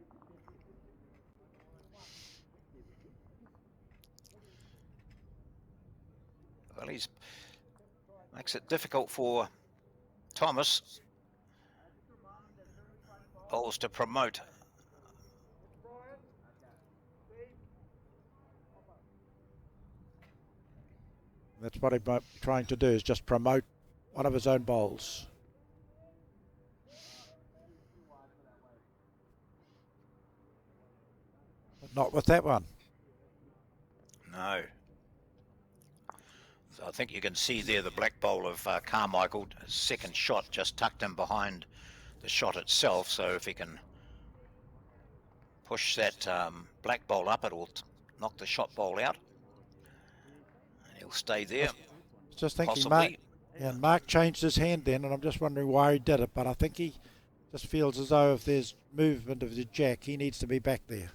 Well, he's makes it difficult for Thomas Bowles to promote. That's what he's trying to do, is just promote one of his own bowls. But not with that one. No. So I think you can see there the black bowl of Carmichael. His second shot just tucked him behind the shot itself. So if he can push that black bowl up, it'll knock the shot bowl out. And he'll stay there. Just thinking, possibly. Mark changed his hand then, and I'm just wondering why he did it. But I think he just feels as though if there's movement of the jack, he needs to be back there.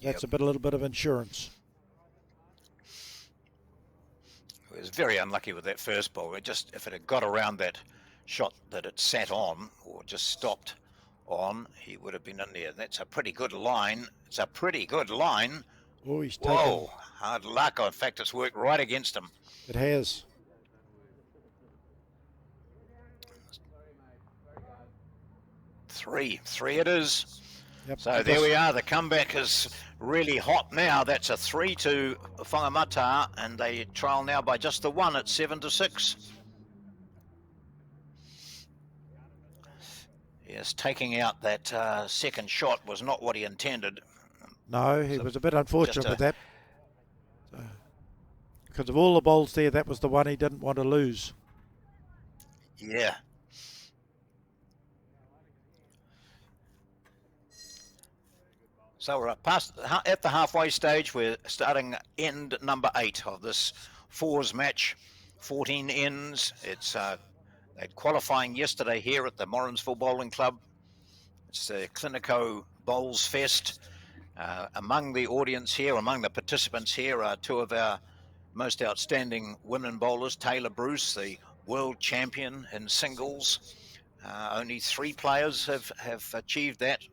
That's Yep. a little bit of insurance. He was very unlucky with that first ball. If it had got around that shot that it sat on or just stopped on, he would have been in there. That's a pretty good line. It's a pretty good line. Oh, he's taken. Whoa, hard luck. In fact, it's worked right against him. It has. Three it is. Yep. So there we are. The comeback is really hot now. That's a 3-2 Funamat, and they trail now by just the 1 at 7-6. Yes, taking out that second shot was not what he intended. No, he So was a bit unfortunate just with that. Because of all the bowls there, that was the one he didn't want to lose. Yeah. So we're at the halfway stage. We're starting end number 8 of this 4s match. 14 ends. It's they had qualifying yesterday here at the Morrinsville Bowling Club. It's the Clinico BowlsFest. Among the audience here, among the participants here, are 2 of our most outstanding women bowlers. Taylor Bruce, the world champion in singles. Only 3 players have achieved that.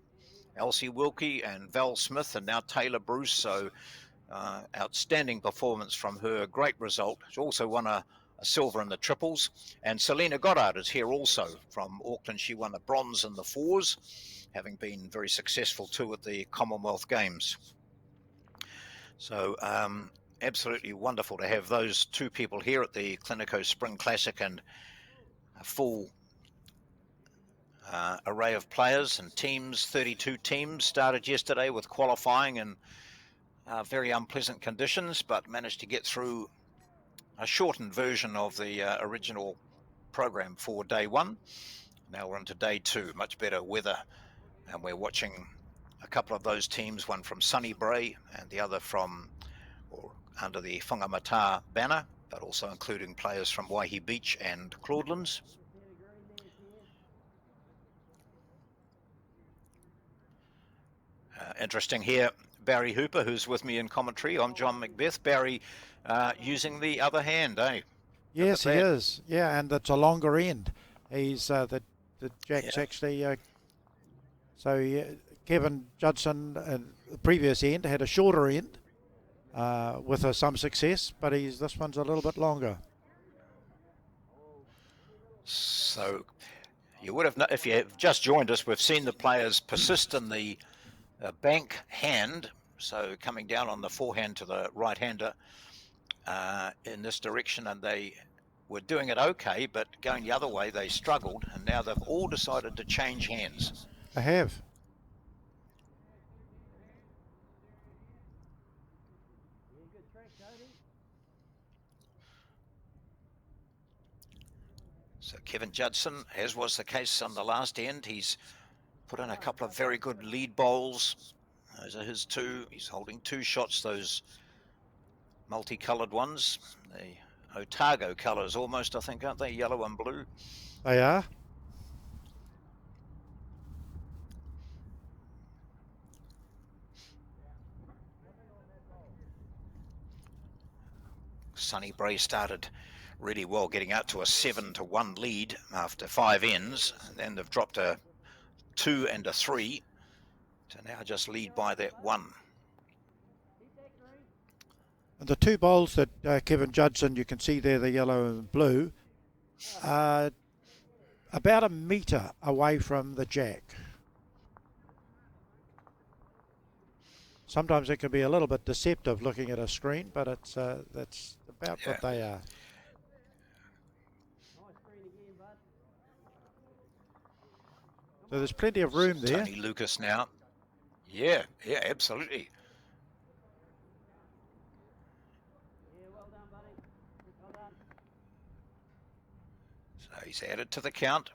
Elsie Wilkie and Val Smith, and now Taylor Bruce. So outstanding performance from her, great result. She also won a silver in the triples. And Selena Goddard is here also from Auckland. She won a bronze in the 4s, having been very successful too at the Commonwealth Games. So absolutely wonderful to have those 2 people here at the Clinico Spring Classic, and a full array of players and teams. 32 teams started yesterday with qualifying in very unpleasant conditions, but managed to get through a shortened version of the original program for day 1. Now we're into day 2, much better weather, and we're watching a couple of those teams, one from Sunny Brae and the other from or under the Funamat banner, but also including players from Waihi Beach and Claudelands. Interesting here, Barry Hooper, who's with me in commentary. I'm John Macbeth. Barry using the other hand, eh? Yes, he is. Yeah, and it's a longer end. He's the jack's actually. Kevin Judson, the previous end, had a shorter end with some success, but this one's a little bit longer. So you would have, if you have just joined us, we've seen the players persist in the bank hand, so coming down on the forehand to the right-hander in this direction, and they were doing it okay, but going the other way they struggled, and now they've all decided to change hands. They have. So Kevin Judson, as was the case on the last end, he's put in a couple of very good lead bowls. Those are his 2. He's holding 2 shots, those multicoloured ones. They Otago colours almost, I think, aren't they? Yellow and blue. They are. Sunny Bray started really well, getting out to a 7-1 lead after 5 ends, and then they've dropped a 2 and a 3 to now just lead by that 1. And the 2 bowls that Kevin Judson, you can see there, the yellow and blue, are about a metre away from the jack. Sometimes it can be a little bit deceptive looking at a screen, but it's that's about what they are. So there's plenty of room there. Tony Lucas now. Yeah, absolutely. So he's added to the count.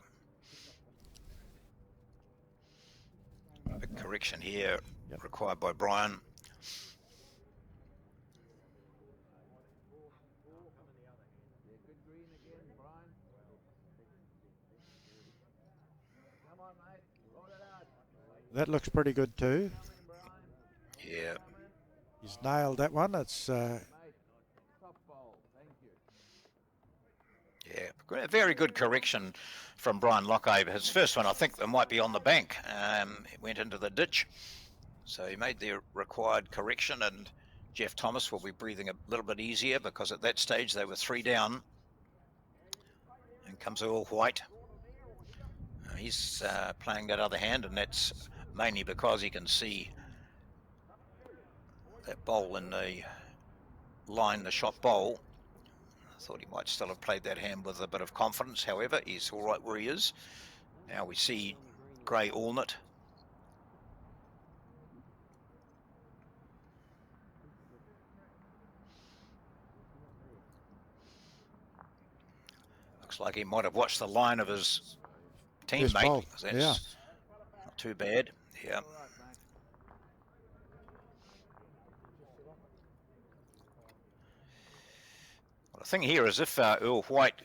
Big correction here required by Brian. That looks pretty good too. Yeah. He's nailed that one. It's Yeah, very good correction from Brian Lockhaver. His first one, I think, that might be on the bank. It went into the ditch. So he made the required correction, and Jeff Thomas will be breathing a little bit easier because at that stage they were 3 down. And comes Earl White. He's playing that other hand, and that's mainly because he can see that bowl in the line, the shot bowl. I thought he might still have played that hand with a bit of confidence. However, he's all right where he is. Now we see Gray Allnut. Looks like he might have watched the line of his teammate. That's not too bad. Yeah. Well, the thing here is if Earl White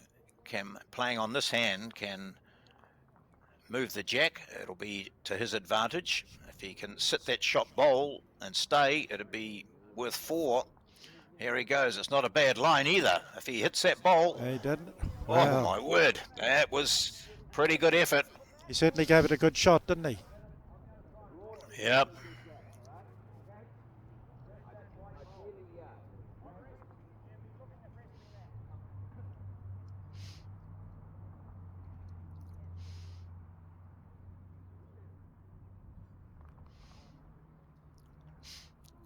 playing on this hand can move the jack, it'll be to his advantage. If he can sit that shot bowl and stay, it'll be worth 4. Here he goes. It's not a bad line either. If he hits that bowl. He didn't. Wow. Oh my word. That was pretty good effort. He certainly gave it a good shot, didn't he? Yep.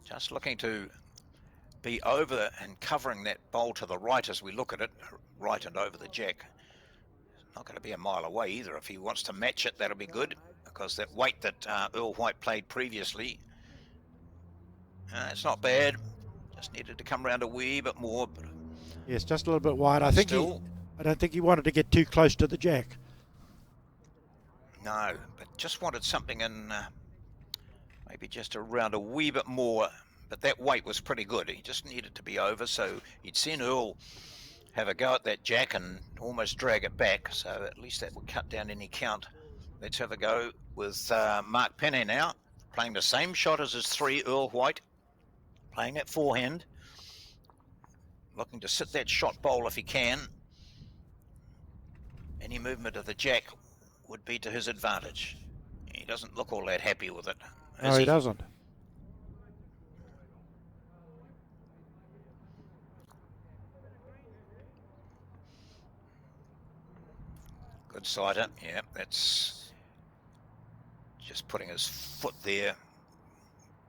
Just looking to be over and covering that bowl to the right as we look at it, right and over the jack. Not going to be a mile away either. If he wants to match it, that'll be good, because that weight that Earl White played previously, it's not bad. Just needed to come around a wee bit more. But yes, just a little bit wide. I don't think he wanted to get too close to the jack. No, but just wanted something in maybe just around a wee bit more. But that weight was pretty good. He just needed to be over, so he'd seen Earl have a go at that jack and almost drag it back, so at least that would cut down any count. Let's have a go with Mark Penne now, playing the same shot as his 3, Earl White, playing that forehand, looking to sit that shot bowl if he can. Any movement of the jack would be to his advantage. He doesn't look all that happy with it. No, he doesn't. Good sider, yeah, that's just putting his foot there.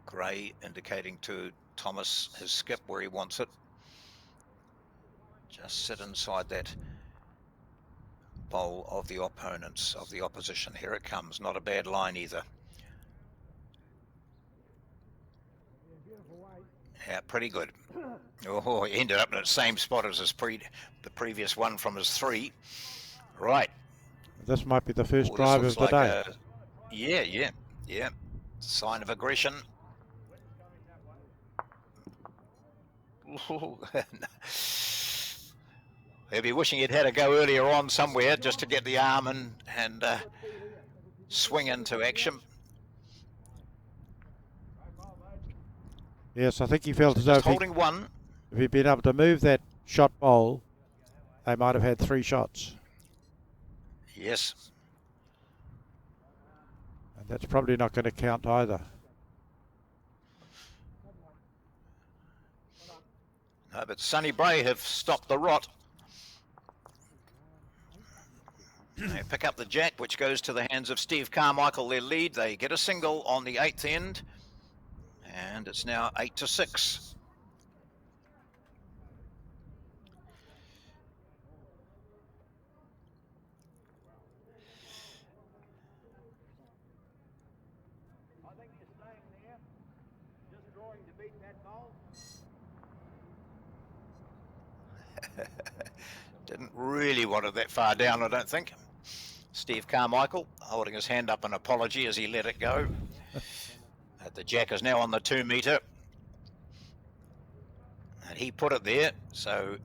Gray indicating to Thomas his skip where he wants it. Just sit inside that bowl of the opponents, of the opposition. Here it comes, not a bad line either. Yeah, pretty good. Oh, he ended up in the same spot as his the previous one from his 3. Right. This might be the first drive of the day. Yeah. Sign of aggression. He'll be wishing he'd had a go earlier on somewhere just to get the arm and swing into action. Yes, I think he felt as though Just holding one. if he'd been able to move that shot bowl, they might have had 3 shots. Yes. And that's probably not going to count either. No, but Sonny Bray have stopped the rot. They pick up the jack, which goes to the hands of Steve Carmichael, their lead. They get a single on the 8th end, and it's now 8-6. I think you're staying there, just drawing to beat that bowl. Didn't really want it that far down, I don't think. Steve Carmichael holding his hand up in apology as he let it go. The jack is now on the 2 metre. And he put it there, so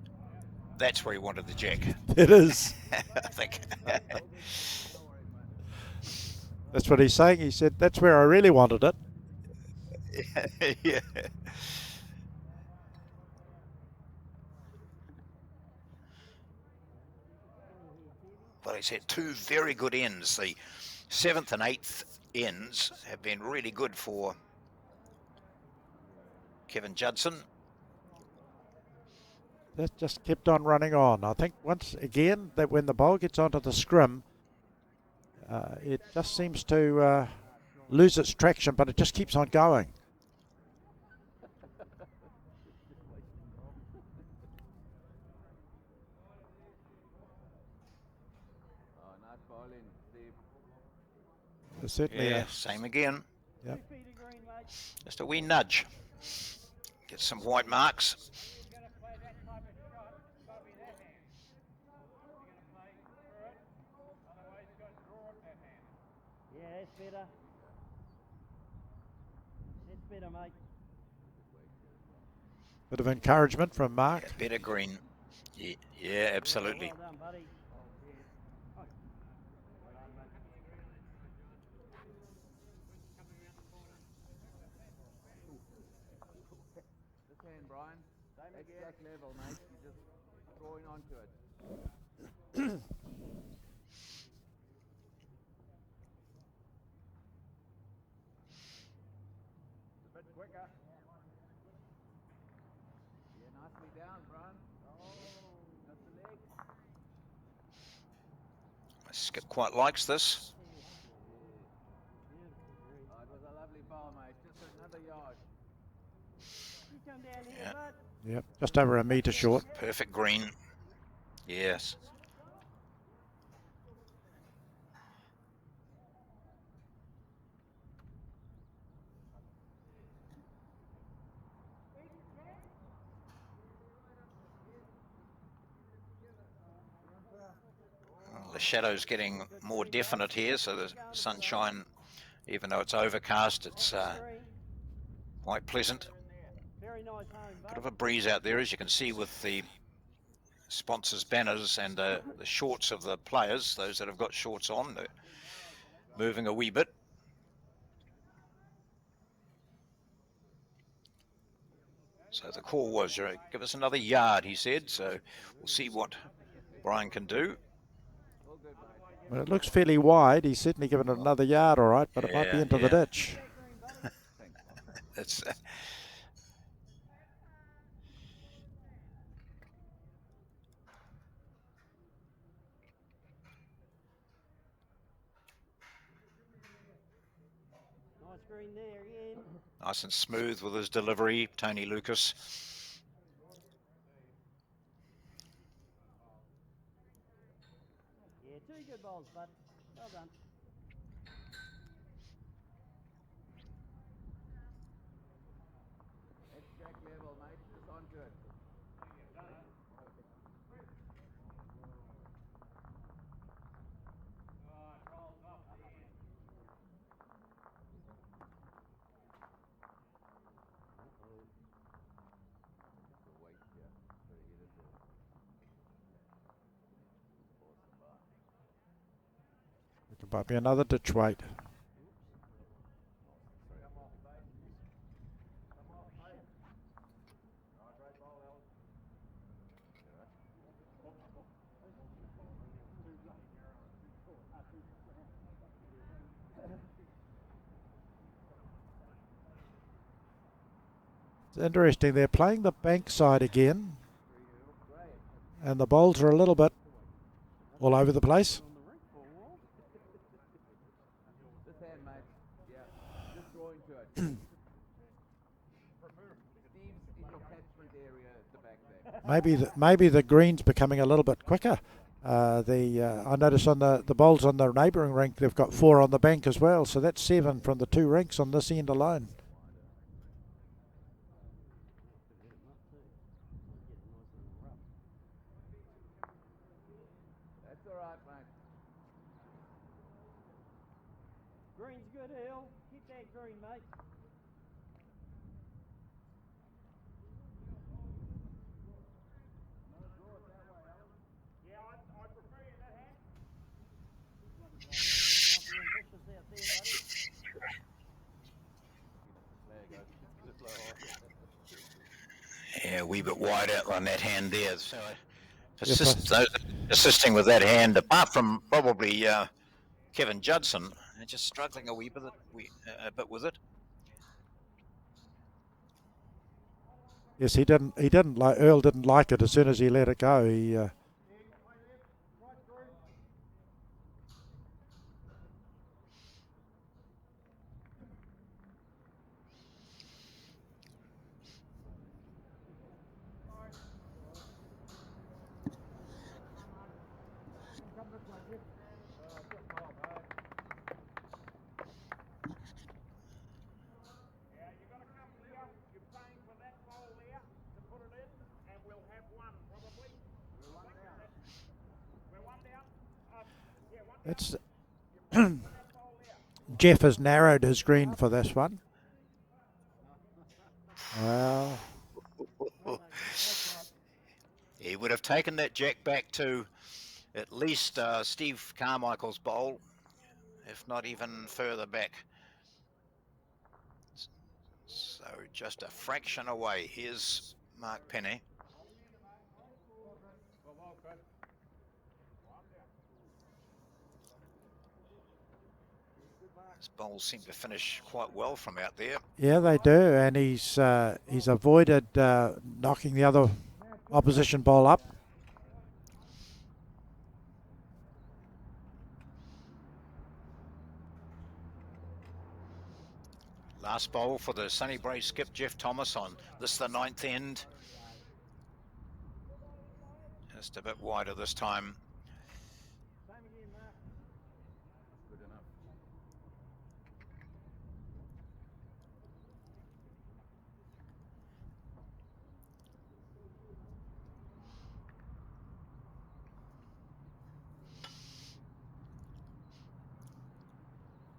that's where he wanted the jack. It is. I think. That's what he's saying. He said, that's where I really wanted it. Yeah. Well, he's had 2 very good ends. The 7th and 8th ends have been really good for Kevin Judson. That just kept on running on. I think once again that when the bowl gets onto the scrim, it just seems to lose its traction, but it just keeps on going. There's certainly Yeah, same again. Yep. Just a wee nudge. Get some white marks. Yeah, that's better. That's better, mate. Bit of encouragement from Mark. Yeah, better green. Yeah, absolutely. Well done, buddy. This hand, Brian. That's jack level, mate. You're just drawing onto it. A bit quicker. Yeah, nicely down, Brian. Oh, that's the leg. Skip quite likes this. Oh, it was a lovely ball, mate. Just another yard. You come down here, Yeah. bud. Yep, just over a metre short. Perfect green. Yes. Well, the shadow's getting more definite here, so the sunshine, even though it's overcast, it's quite pleasant. Very nice home, Bit of a breeze out there, as you can see with the sponsors' banners and the shorts of the players, those that have got shorts on, they're moving a wee bit. So the call was, give us another yard, he said, so we'll see what Brian can do. Well, it looks fairly wide. He's certainly given it another yard, all right, but it might be into the ditch. It's Nice green there again. nice and smooth with his delivery, Tony Lucas. Yeah, 2 good balls, bud. Well done. That's jack level, mate. Just onto it. Might be another ditch weight. It's interesting, they're playing the bank side again, and the bowls are a little bit all over the place. This hand, mate. Yeah. Just draw into it. Steve's in your catchment area at the back there. Maybe the green's becoming a little bit quicker. I notice on the bowls on the neighbouring rink they've got 4 on the bank as well, so that's 7 from the 2 rinks on this end alone. That's all right, mate. Green's good, Hill. Keep that green, mate. Yeah, I prefer you that hand. Yeah, a wee bit wide out on that hand there. So Yes, assisting with that hand, apart from probably Kevin Judson, they're just struggling a bit with it. Yes, he didn't like Earl didn't like it as soon as he let it go. He Yeah, you're going to come here. You're paying for that bowl there to put it in, and we'll have one probably. We're one down. We're one down. Yeah, one down. it's That bowl there. Jeff has narrowed his green for this one. Well, He would have taken that jack back to at least Steve Carmichael's bowl, if not even further back. So just a fraction away. Here's Mark Penny. His bowls seem to finish quite well from out there. yeah, they do, and he's avoided knocking the other opposition bowl up. Last bowl for the Sunnybray skip, Jeff Thomas, on this the 9th end. Just a bit wider this time. Good enough.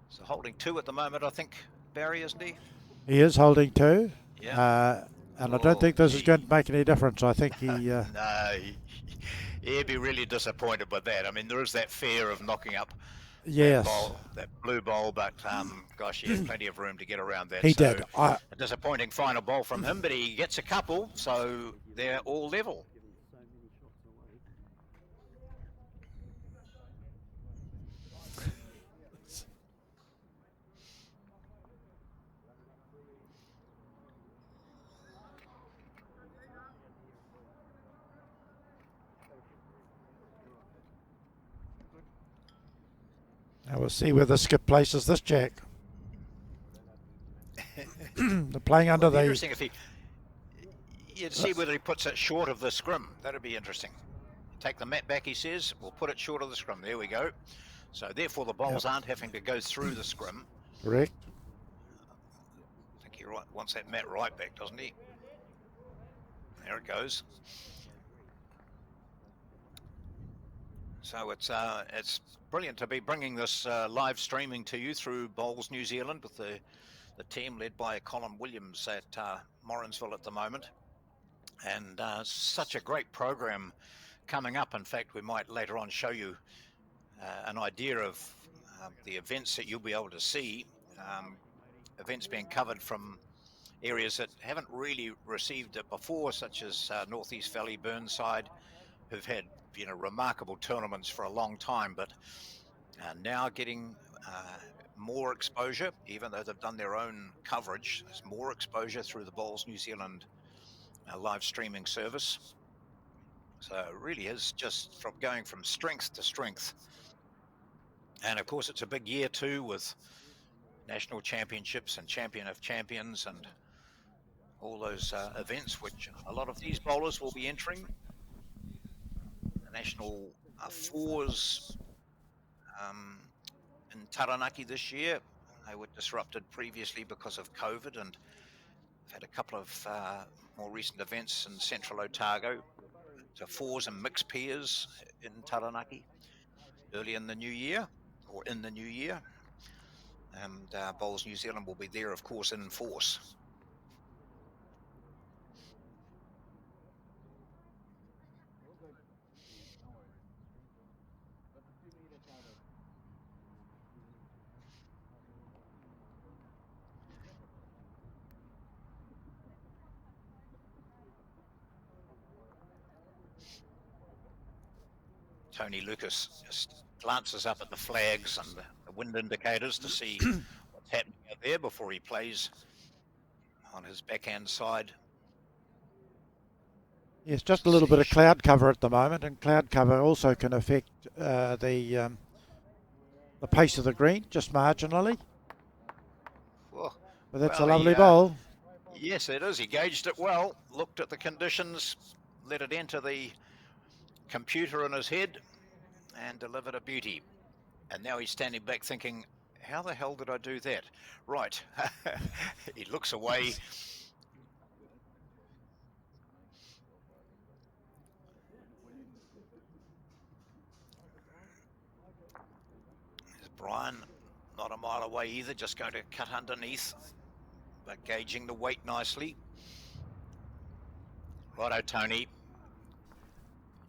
So holding 2 at the moment, I think, Barry, isn't he? He is holding 2. Yeah. And I don't think this is going to make any difference. I think he... No, he'd be really disappointed with that. I mean, there is that fear of knocking up yes. that blue bowl, but gosh, he had plenty of room to get around that. He So did. a disappointing final bowl from him, but he gets a couple, so they're all level. Now we'll see where the skip places this jack. They're playing under the... Interesting if you'd see whether he puts it short of the scrum. That'd be interesting. Take the mat back, he says. We'll put it short of the scrum. There we go. So therefore the bowls aren't having to go through the scrum. Correct. I think he wants that mat right back, doesn't he? There it goes. So it's brilliant to be bringing this live streaming to you through Bowls New Zealand with the team led by Colin Williams at Morrinsville at the moment. And such a great program coming up. In fact, we might later on show you an idea of the events that you'll be able to see, events being covered from areas that haven't really received it before, such as Northeast Valley, Burnside, who've had remarkable tournaments for a long time, but now getting more exposure, even though they've done their own coverage. There's more exposure through the Bowls New Zealand live streaming service. So it really is just from going from strength to strength. And of course, it's a big year too, with national championships and champion of champions and all those events, which a lot of these bowlers will be entering. The national fours in Taranaki this year. They were disrupted previously because of COVID, and we've had a couple of more recent events in Central Otago. So fours and mixed pairs in Taranaki early in the new year, or in the new year. And Bowls New Zealand will be there, of course, in force. Tony Lucas just glances up at the flags and the wind indicators to see what's happening out there before he plays on his backhand side. Yes, just a little bit of cloud cover at the moment, and cloud cover also can affect the pace of the green just marginally. Well, But that's a lovely bowl. Yes, it is. He gauged it well, looked at the conditions, let it enter the computer in his head, and delivered a beauty. And now he's standing back thinking, how the hell did I do that? Right. He looks away. There's Brian, not a mile away either, just going to cut underneath, but gauging the weight nicely. Righto, Tony.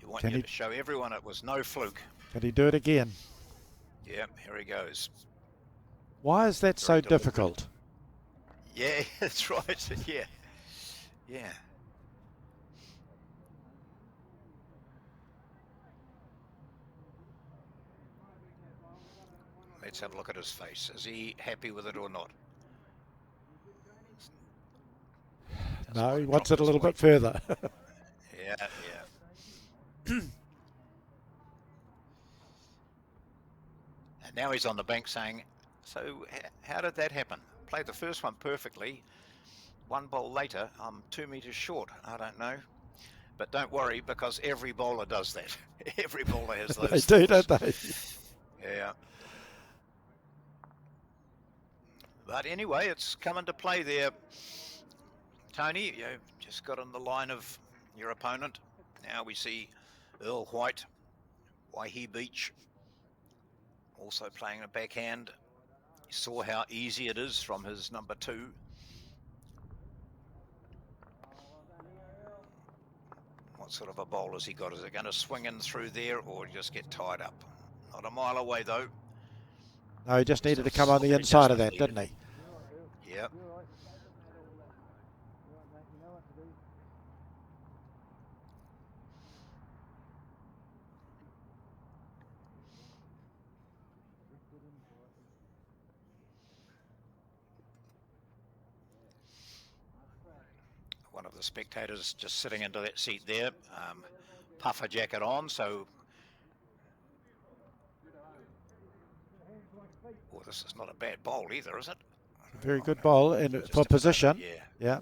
You want to show everyone it was no fluke. Can he do it again? Yeah, here he goes. Why is that so difficult? Yeah, that's right. Yeah. Yeah. Let's have a look at his face. Is he happy with it or not? No, he wants it a little bit further. Yeah, yeah. And now he's on the bank saying, so how did that happen? Played the first one perfectly. One bowl later, I'm 2 meters short. I don't know. But don't worry, because every bowler does that. Every bowler has those They do, don't they? Yeah. But anyway, it's come into play there. Tony, you've just got on the line of your opponent. Now we see Earl White, Waihi Beach, also playing a backhand. You saw how easy it is from his number 2. What sort of a bowl has he got? Is it going to swing in through there or just get tied up? Not a mile away though. No, he just needed to come on the inside of that, didn't he? Yep. One of the spectators just sitting into that seat there, puffer jacket on, so this is not a bad bowl either, is it? Very good bowl and for position. Yeah.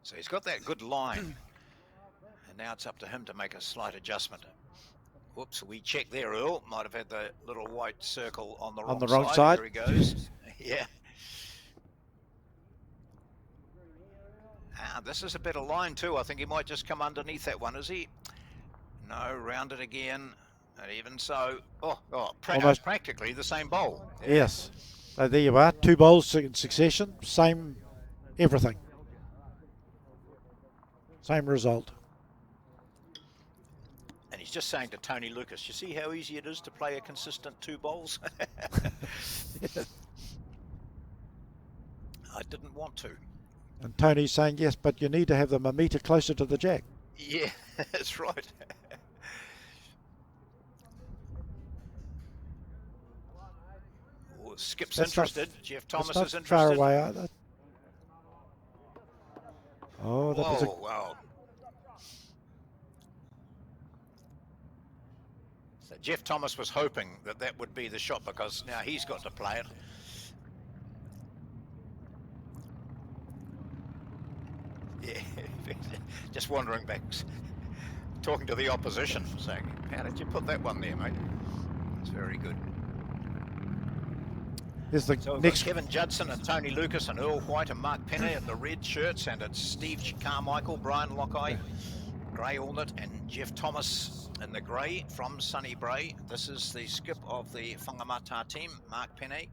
So he's got that good line, and now it's up to him to make a slight adjustment. Whoops, we checked there, Earl. Might have had the little white circle on the wrong side. There he goes. Yeah. This is a better line too. I think he might just come underneath that one, is he? No, round it again. And even so, almost practically the same bowl. Yeah. Yes. So there you are, 2 bowls in succession, same everything. Same result. And he's He's just saying to Tony Lucas, you see how easy it is to play a consistent 2 bowls? Yeah. I didn't want to. And Tony's saying, yes, but you need to have them a metre closer to the jack. Yeah, that's right. Oh, Skip's That's not- interested. Jeff That's Thomas not is interested. far away either. Oh, that was a Whoa, wow. So Jeff Thomas was hoping that that would be the shot because now he's got to play it. Yeah, just wandering back, talking to the opposition, saying, how did you put that one there, mate? It's very good. Here's the So we've next. got Kevin Judson and Tony Lucas and Earl White and Mark Penney in the red shirts, and it's Steve Carmichael, Brian Lockeye, Gray Allnut, and Jeff Thomas in the grey from Sunny Bray. This is the skip of the Funamat team, Mark Penney.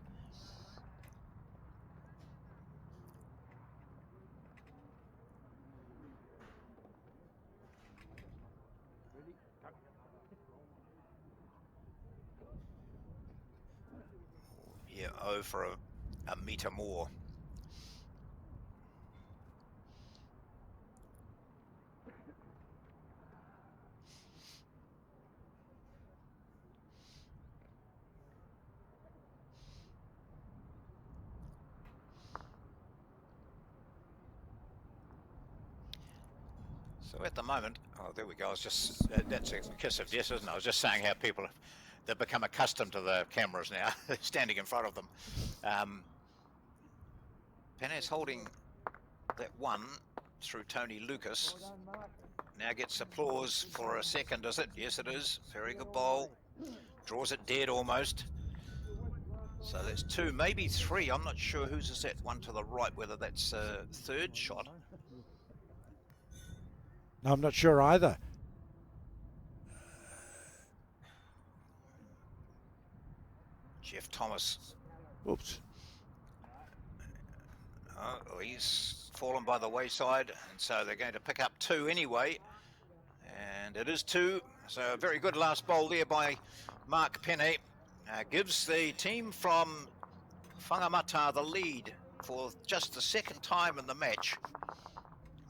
Yeah, for a metre more. So at the moment, oh, there we go. I was just, that's a kiss of death, isn't it? I was just saying how people, they've become accustomed to the cameras now, standing in front of them. Penne's holding that one through Tony Lucas. Now gets applause for a second, is it? Yes, it is. Very good bowl. Draws it dead almost. So that's 2, maybe 3. I'm not sure whose is that one to the right, whether that's a 3rd shot. I'm not sure either. Jeff Thomas. Oops. Oh, he's fallen by the wayside, and so they're going to pick up 2 anyway. And it is 2. So a very good last bowl there by Mark Penney. Gives the team from Funamat the lead for just the 2nd time in the match.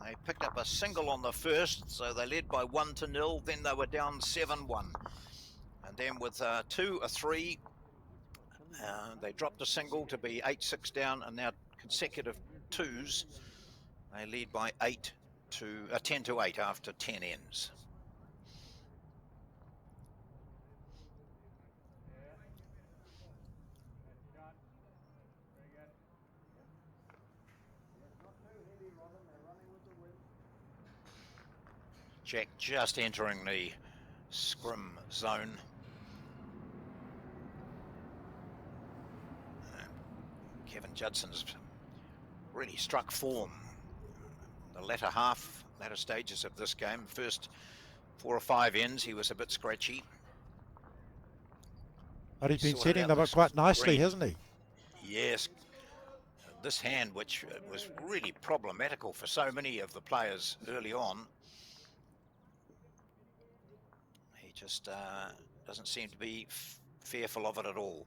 They picked up a single on the first, so they led by 1-0. Then they were down 7-1. And then with 2 or 3, they dropped a single to be 8-6 down, and now consecutive 2s. They lead by 10-8 after 10 ends. Jack just entering the scrim zone. Kevin Judson's really struck form. The latter stages of this game. First 4 or 5 ends, he was a bit scratchy. But he's been Sorted setting out them up this quite nicely, green. hasn't he? Yes. This hand, which was really problematical for so many of the players early on, he just doesn't seem to be fearful of it at all.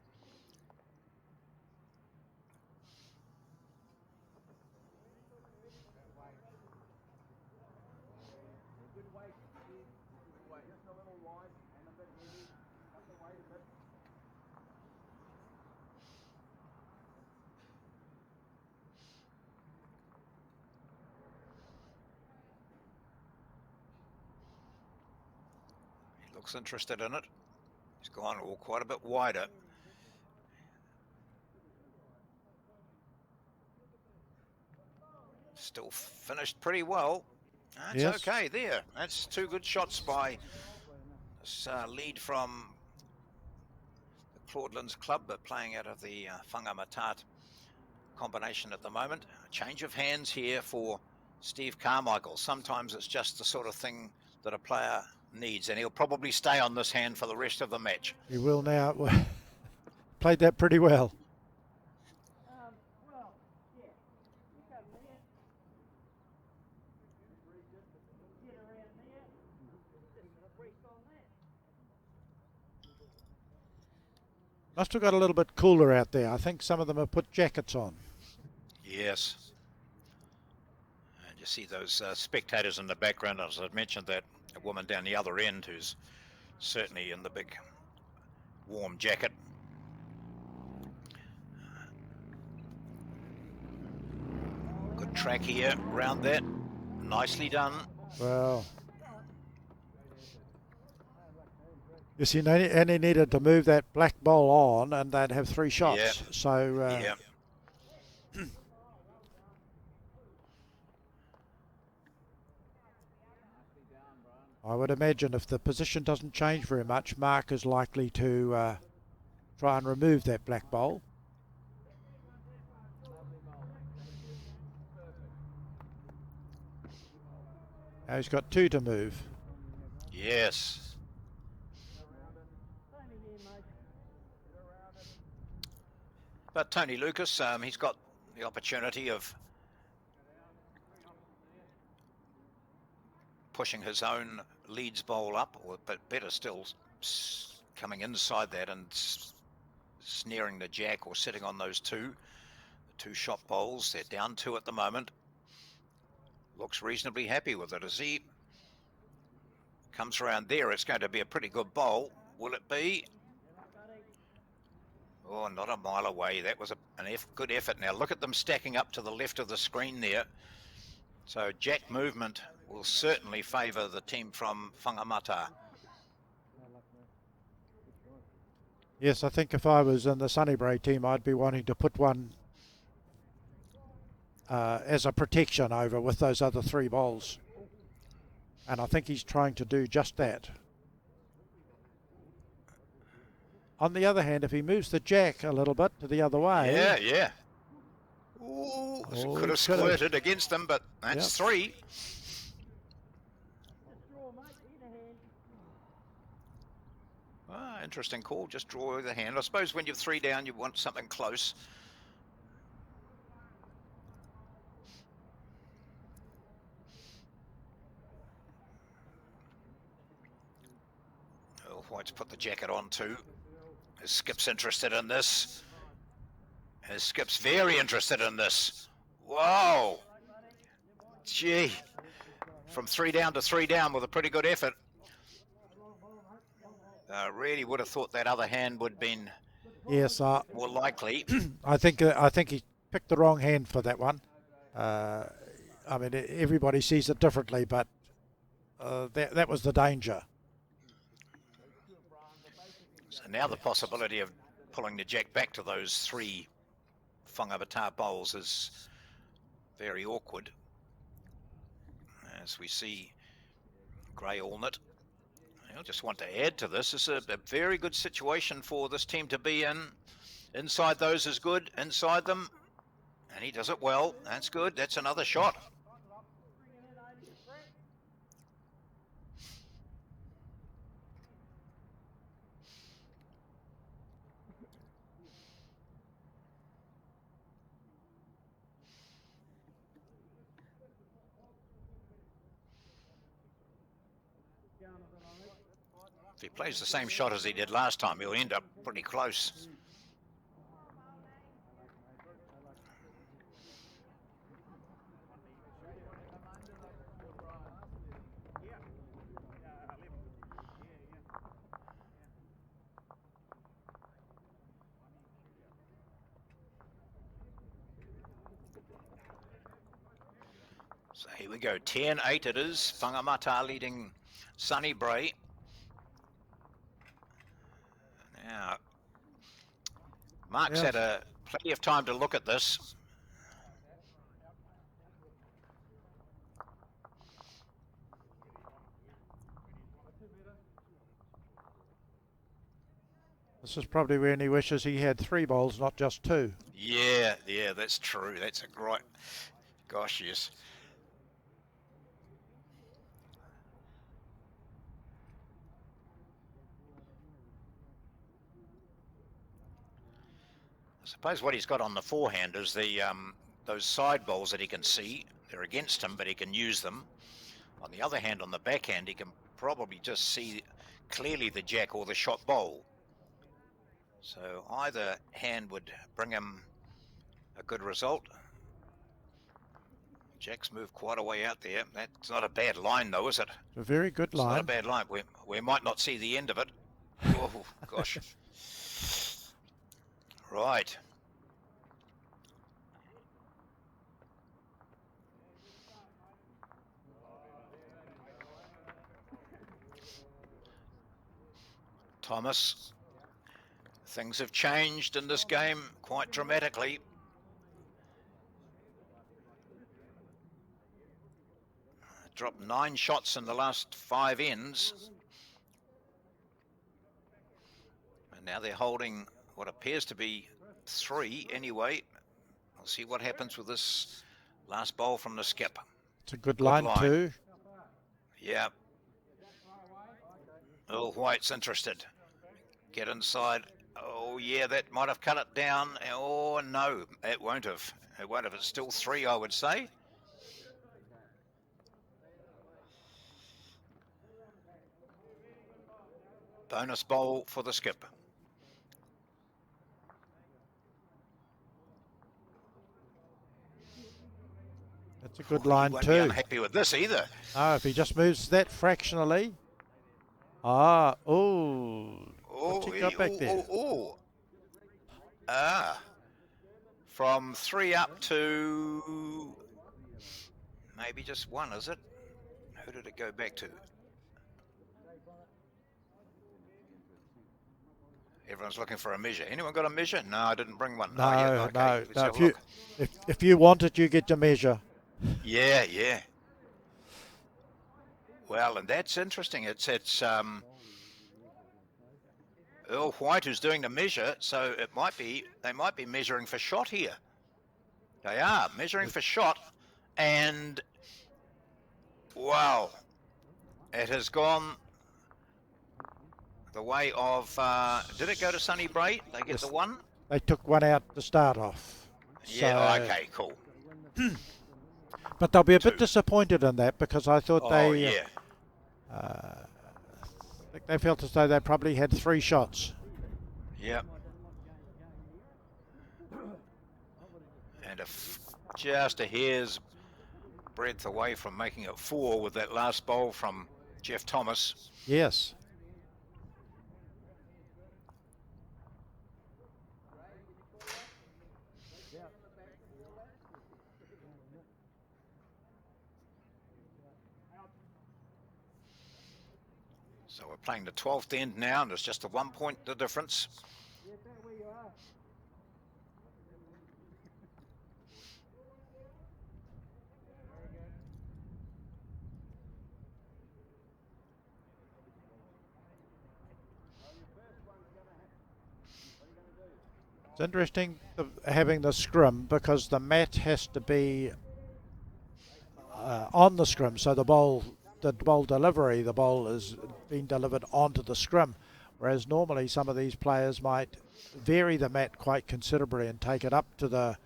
He looks interested in it. He's gone quite a bit wider. Still finished pretty well. That's Yes. okay there. That's 2 good shots by this lead from the Claudelands Club, but playing out of the Funamat combination at the moment. A change of hands here for Steve Carmichael. Sometimes it's just the sort of thing that a player needs, and he'll probably stay on this hand for the rest of the match. He will now. Played that pretty well. Must have got a little bit cooler out there. I think some of them have put jackets on. Yes. And you see those spectators in the background. As I mentioned, that a woman down the other end who's certainly in the big warm jacket. Good track here around that. Nicely done. Well, you see, only needed to move that black bowl on and they'd have 3 shots. Yeah. So, Yeah. I would imagine if the position doesn't change very much, Mark is likely to try and remove that black bowl. Now he's got 2 to move. Yes. But Tony Lucas, he's got the opportunity of pushing his own Leeds bowl up, but better still, coming inside that and snaring the jack or sitting on those the 2 shot bowls. They're down 2 at the moment. Looks reasonably happy with it as he comes around there. It's going to be a pretty good bowl. Will it be? Oh, not a mile away. That was a good effort. Now look at them stacking up to the left of the screen there. So jack movement will certainly favour the team from Funamat. Yes, I think if I was in the Sunnybray team, I'd be wanting to put one as a protection over with those other 3 bowls. And I think he's trying to do just that. On the other hand, if he moves the jack a little bit to the other way. Yeah. Ooh, could have squirted against them, but that's 3. Interesting call. Just draw the hand. I suppose when you're 3 down, you want something close. Oh, White's put the jacket on too. Skip's interested in this. Skip's very interested in this. Whoa! Gee. From 3 down to 3 down with a pretty good effort. Really would have thought that other hand would have been more likely. I think he picked the wrong hand for that one. I mean, everybody sees it differently, but that was the danger. So now the possibility of pulling the jack back to those 3 Funamat bowls is very awkward. As we see Grey Allnut. I just want to add to this. This is a very good situation for this team to be in. Inside those is good. Inside them. And he does it well. That's good. That's another shot. If he plays the same shot as he did last time, he'll end up pretty close. So here we go, 10-8 it is. Funamat leading Sunnybray. Now, Mark's had plenty of time to look at this. This is probably when he wishes he had 3 bowls, not just 2. Yeah, that's true. That's a great, gosh, yes. I suppose what he's got on the forehand is the those side bowls that he can see. They're against him, but he can use them. On the other hand, on the backhand, he can probably just see clearly the jack or the shot bowl. So either hand would bring him a good result. Jack's moved quite a way out there. That's not a bad line though, is it? It's a very good It's not a line. bad line. We might not see the end of it. Oh, gosh. Right. Thomas, things have changed in this game quite dramatically. Dropped 9 shots in the last 5 ends. And now they're holding what appears to be 3 anyway. We'll see what happens with this last bowl from the skip. It's a good line too. Yeah. Oh, White's interested. Get inside. Oh, yeah, that might have cut it down. Oh, no, it won't have. It won't have. It's still 3, I would say. Bonus bowl for the skip. That's a good line won't too. Be unhappy with this either. Oh, if he just moves that fractionally. Ah, oh. What's he got back there? From 3 up to maybe just 1, is it? Who did it go back to? Everyone's looking for a measure. Anyone got a measure? No, I didn't bring one. No, Oh, yeah, okay. no. Let's No. have a look. If you want it, you get your measure. Yeah, yeah. Well, and that's interesting. It's Earl White who's doing the measure, so they might be measuring for shot here. They are measuring for shot, and wow, it has gone the way of. Did it go to Sunny Bray? They get Yes. the 1. They took 1 out to start off. Yeah. So- Okay. Cool. But they'll be a 2. bit disappointed in that because I thought Oh yeah. they felt as though they probably had 3 shots. Yep. And just a hair's breadth away from making it 4 with that last bowl from Jeff Thomas. Yes. So we're playing the 12th end now, and it's just a 1 point the difference. It's interesting having the scrum because the mat has to be on the scrum, so the bowl delivery, the bowl is being delivered onto the scrum, whereas normally some of these players might vary the mat quite considerably and take it up to the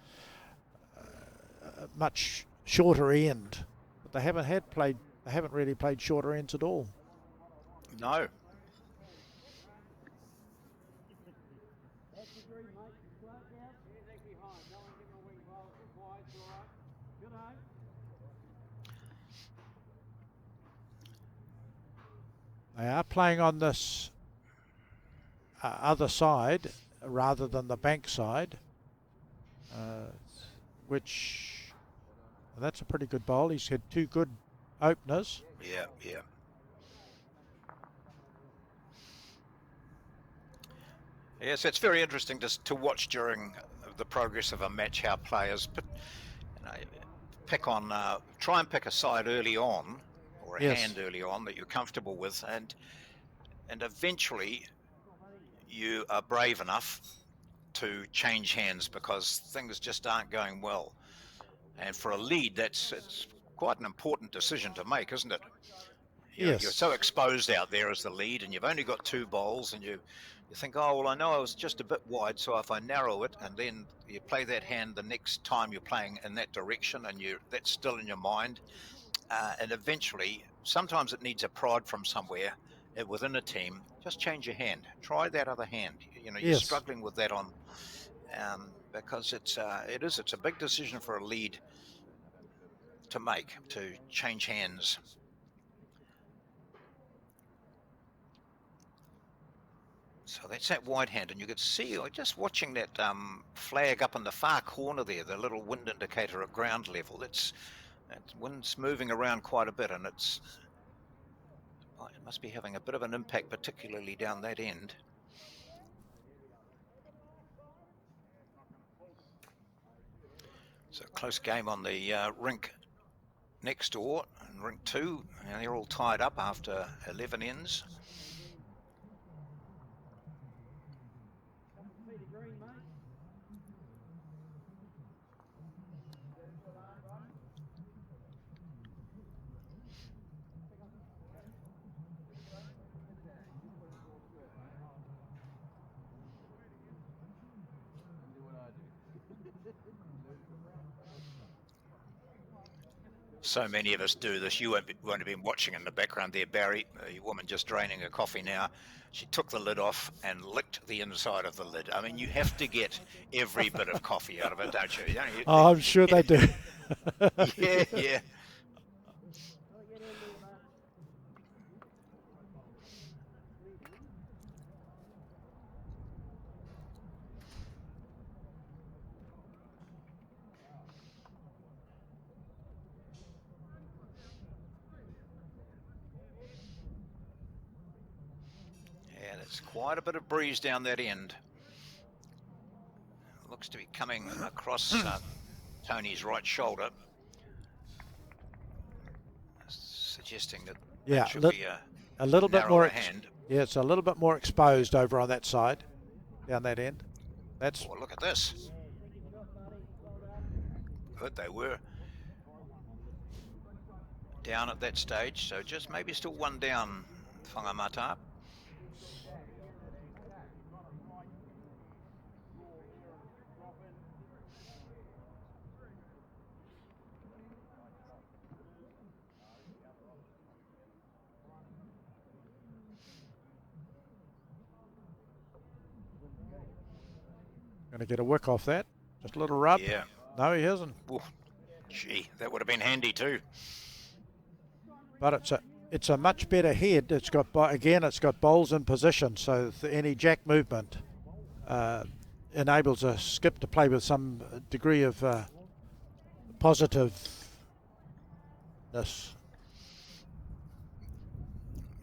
much shorter end. But they haven't really played shorter ends at all. No. They are playing on this other side rather than the bank side, which that's a pretty good bowl. He's had 2 good openers. Yeah, yeah. Yes, it's very interesting to watch during the progress of a match how players try and pick a side early on, or a Yes. hand early on that you're comfortable with, and eventually you are brave enough to change hands because things just aren't going well. And for a lead, it's quite an important decision to make, isn't it? Yes. You're so exposed out there as the lead, and you've only got 2 bowls, and you think, oh, well, I know I was just a bit wide, so if I narrow it, and then you play that hand the next time you're playing in that direction, and that's still in your mind, and eventually, sometimes it needs a prod from somewhere, within a team, just change your hand. Try that other hand. You know, you're Yes. struggling with that on, because it's a big decision for a lead to make, to change hands. So that's that wide hand, and you could see, just watching that flag up in the far corner there, the little wind indicator at ground level. That wind's moving around quite a bit, and it must be having a bit of an impact, particularly down that end. So close game on the rink next door, and rink 2, and they're all tied up after 11 ends. So many of us do this. You won't have been watching in the background there, Barry. A woman just draining her coffee now. She took the lid off and licked the inside of the lid. I mean, you have to get every bit of coffee out of it, don't you? Oh, I'm sure they do. Yeah, yeah. Yeah, there's quite a bit of breeze down that end. Looks to be coming across Tony's right shoulder, suggesting that Yeah, should be a little bit more. hand. Yeah, it's a little bit more exposed over on that side, down that end. That's. Oh, look at this. Good, they were down at that stage, so just maybe still one down, Funamat. Going to get a wick off that. Just a little rub. Yeah. No, he hasn't. Ooh, gee, that would have been handy too. But it's a much better head. It's got bowls in position, so any jack movement enables a skip to play with some degree of positiveness.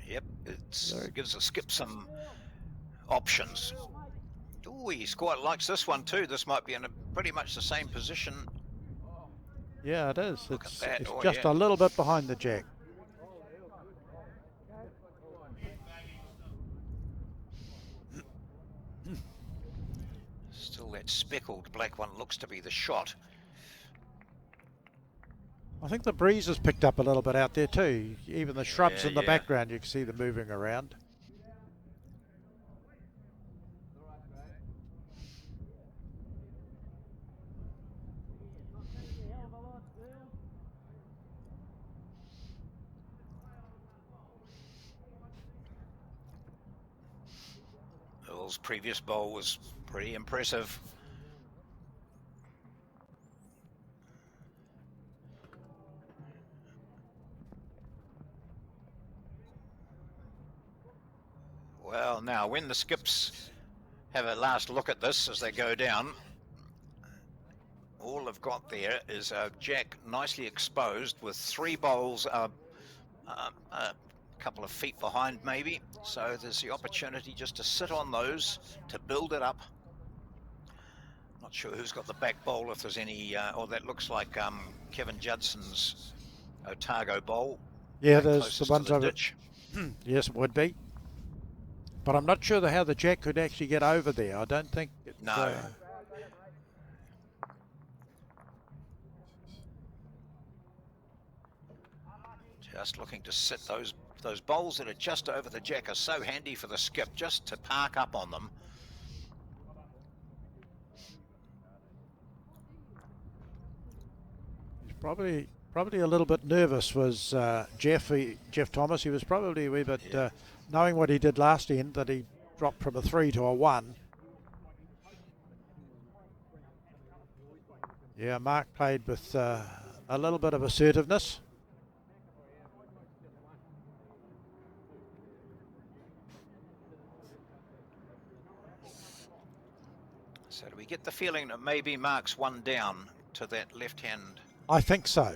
Yep, it gives a skip some options. Ooh, he's quite likes this one too. This might be in pretty much the same position. Yeah, it is. Look It's at that. Oh, just yeah. a little bit behind the jack. Still that speckled black one looks to be the shot. I think the breeze has picked up a little bit out there too. Even the shrubs in the yeah. background, you can see them moving around. Earl's previous bowl was pretty impressive. Well, now when the skips have a last look at this as they go down, all they've got there is a jack nicely exposed with 3 bowls a couple of feet behind maybe, so there's the opportunity just to sit on those to build it up. Not sure who's got the back bowl, if there's any, that looks like Kevin Judson's Otago bowl. Yeah, there's the ones over. Ditch. Yes, it would be. But I'm not sure how the jack could actually get over there. I don't think. No. Just looking to sit those bowls that are just over the jack are so handy for the skip, just to park up on them. He's probably a little bit nervous. Was Jeff Thomas? He was probably a wee bit knowing what he did last end, that he dropped from a 3 to a 1. Yeah, Mark played with a little bit of assertiveness. So do we get the feeling that maybe Mark's one down to that left hand? I think so.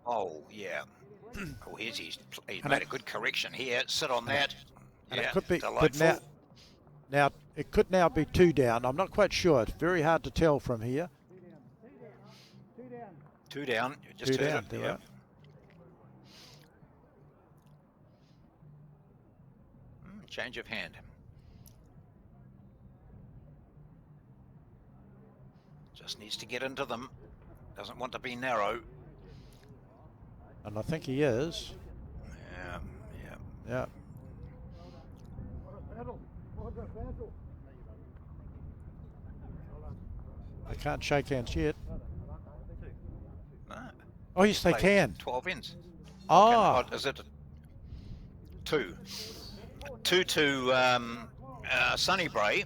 Oh, yeah. Oh, he's And made it- a good correction here. Sit on that. And Yeah, it could be delightful. now it could now be 2 down. I'm not quite sure. It's very hard to tell from here. 2 down. You just 2 heard down. it. There Yeah. we are. Change of hand. Just needs to get into them. Doesn't want to be narrow. And I think he is. Yeah, yeah. Yeah. I can't shake hands yet. No. Oh, yes, they Played can. 12 ends. Oh, Is it 2? 2 to Sunnybray.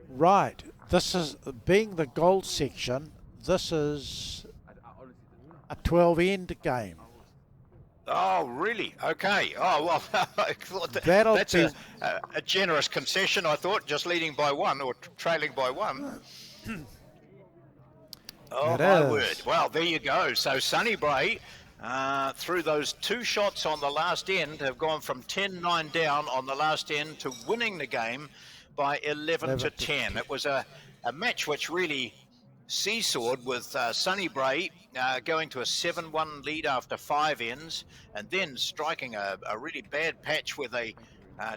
right. This is, being the gold section, this is a 12 end game. Oh, really? Okay. Oh, well, I thought That'll that's be- a generous concession, I thought, just leading by 1 or trailing by 1. Oh, It my is. word. Well, there you go. So Sunnybray, through those 2 shots on the last end, have gone from 10-9 down on the last end to winning the game by 11 to 10. It was a match which really seesawed with Sunnybray going to a 7-1 lead after 5 ends, and then striking a really bad patch where they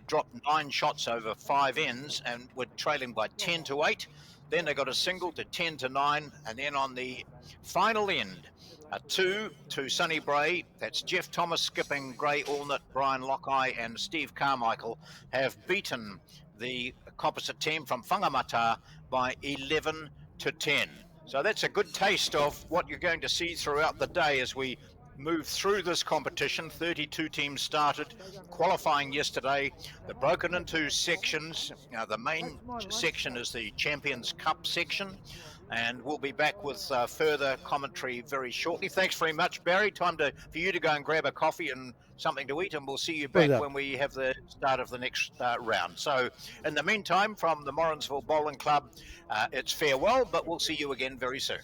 dropped 9 shots over 5 ends and were trailing by 10 to 8. Then they got a single to 10 to 9, and then on the final end, a 2 to Sunnybray. That's Jeff Thomas skipping Gray Allnut, Brian Lockeye, and Steve Carmichael have beaten the composite team from Funamat by 11 to 10. So that's a good taste of what you're going to see throughout the day as we move through this competition. 32 teams started qualifying yesterday. They're broken into sections. The main section is the Champions Cup section, and we'll be back with further commentary very shortly. Thanks very much, Barry. Time for you to go and grab a coffee and something to eat, and we'll see you back when we have the start of the next round. So in the meantime, from the Morrinsville Bowling Club, it's farewell, but we'll see you again very soon.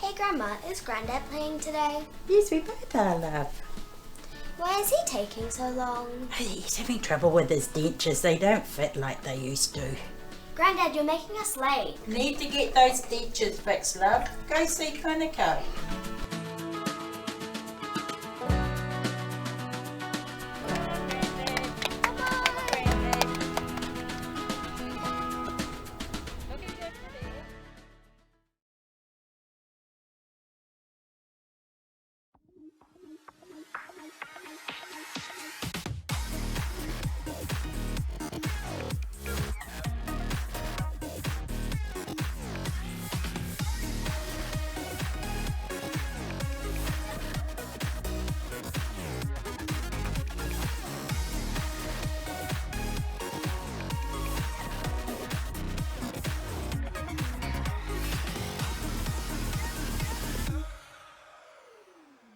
Hey Grandma, is Grandad playing today? Yes, we both are, love. Why is he taking so long? He's having trouble with his dentures. They don't fit like they used to. Grandad, you're making us late. Need to get those dentures fixed, love. Go see Clinico.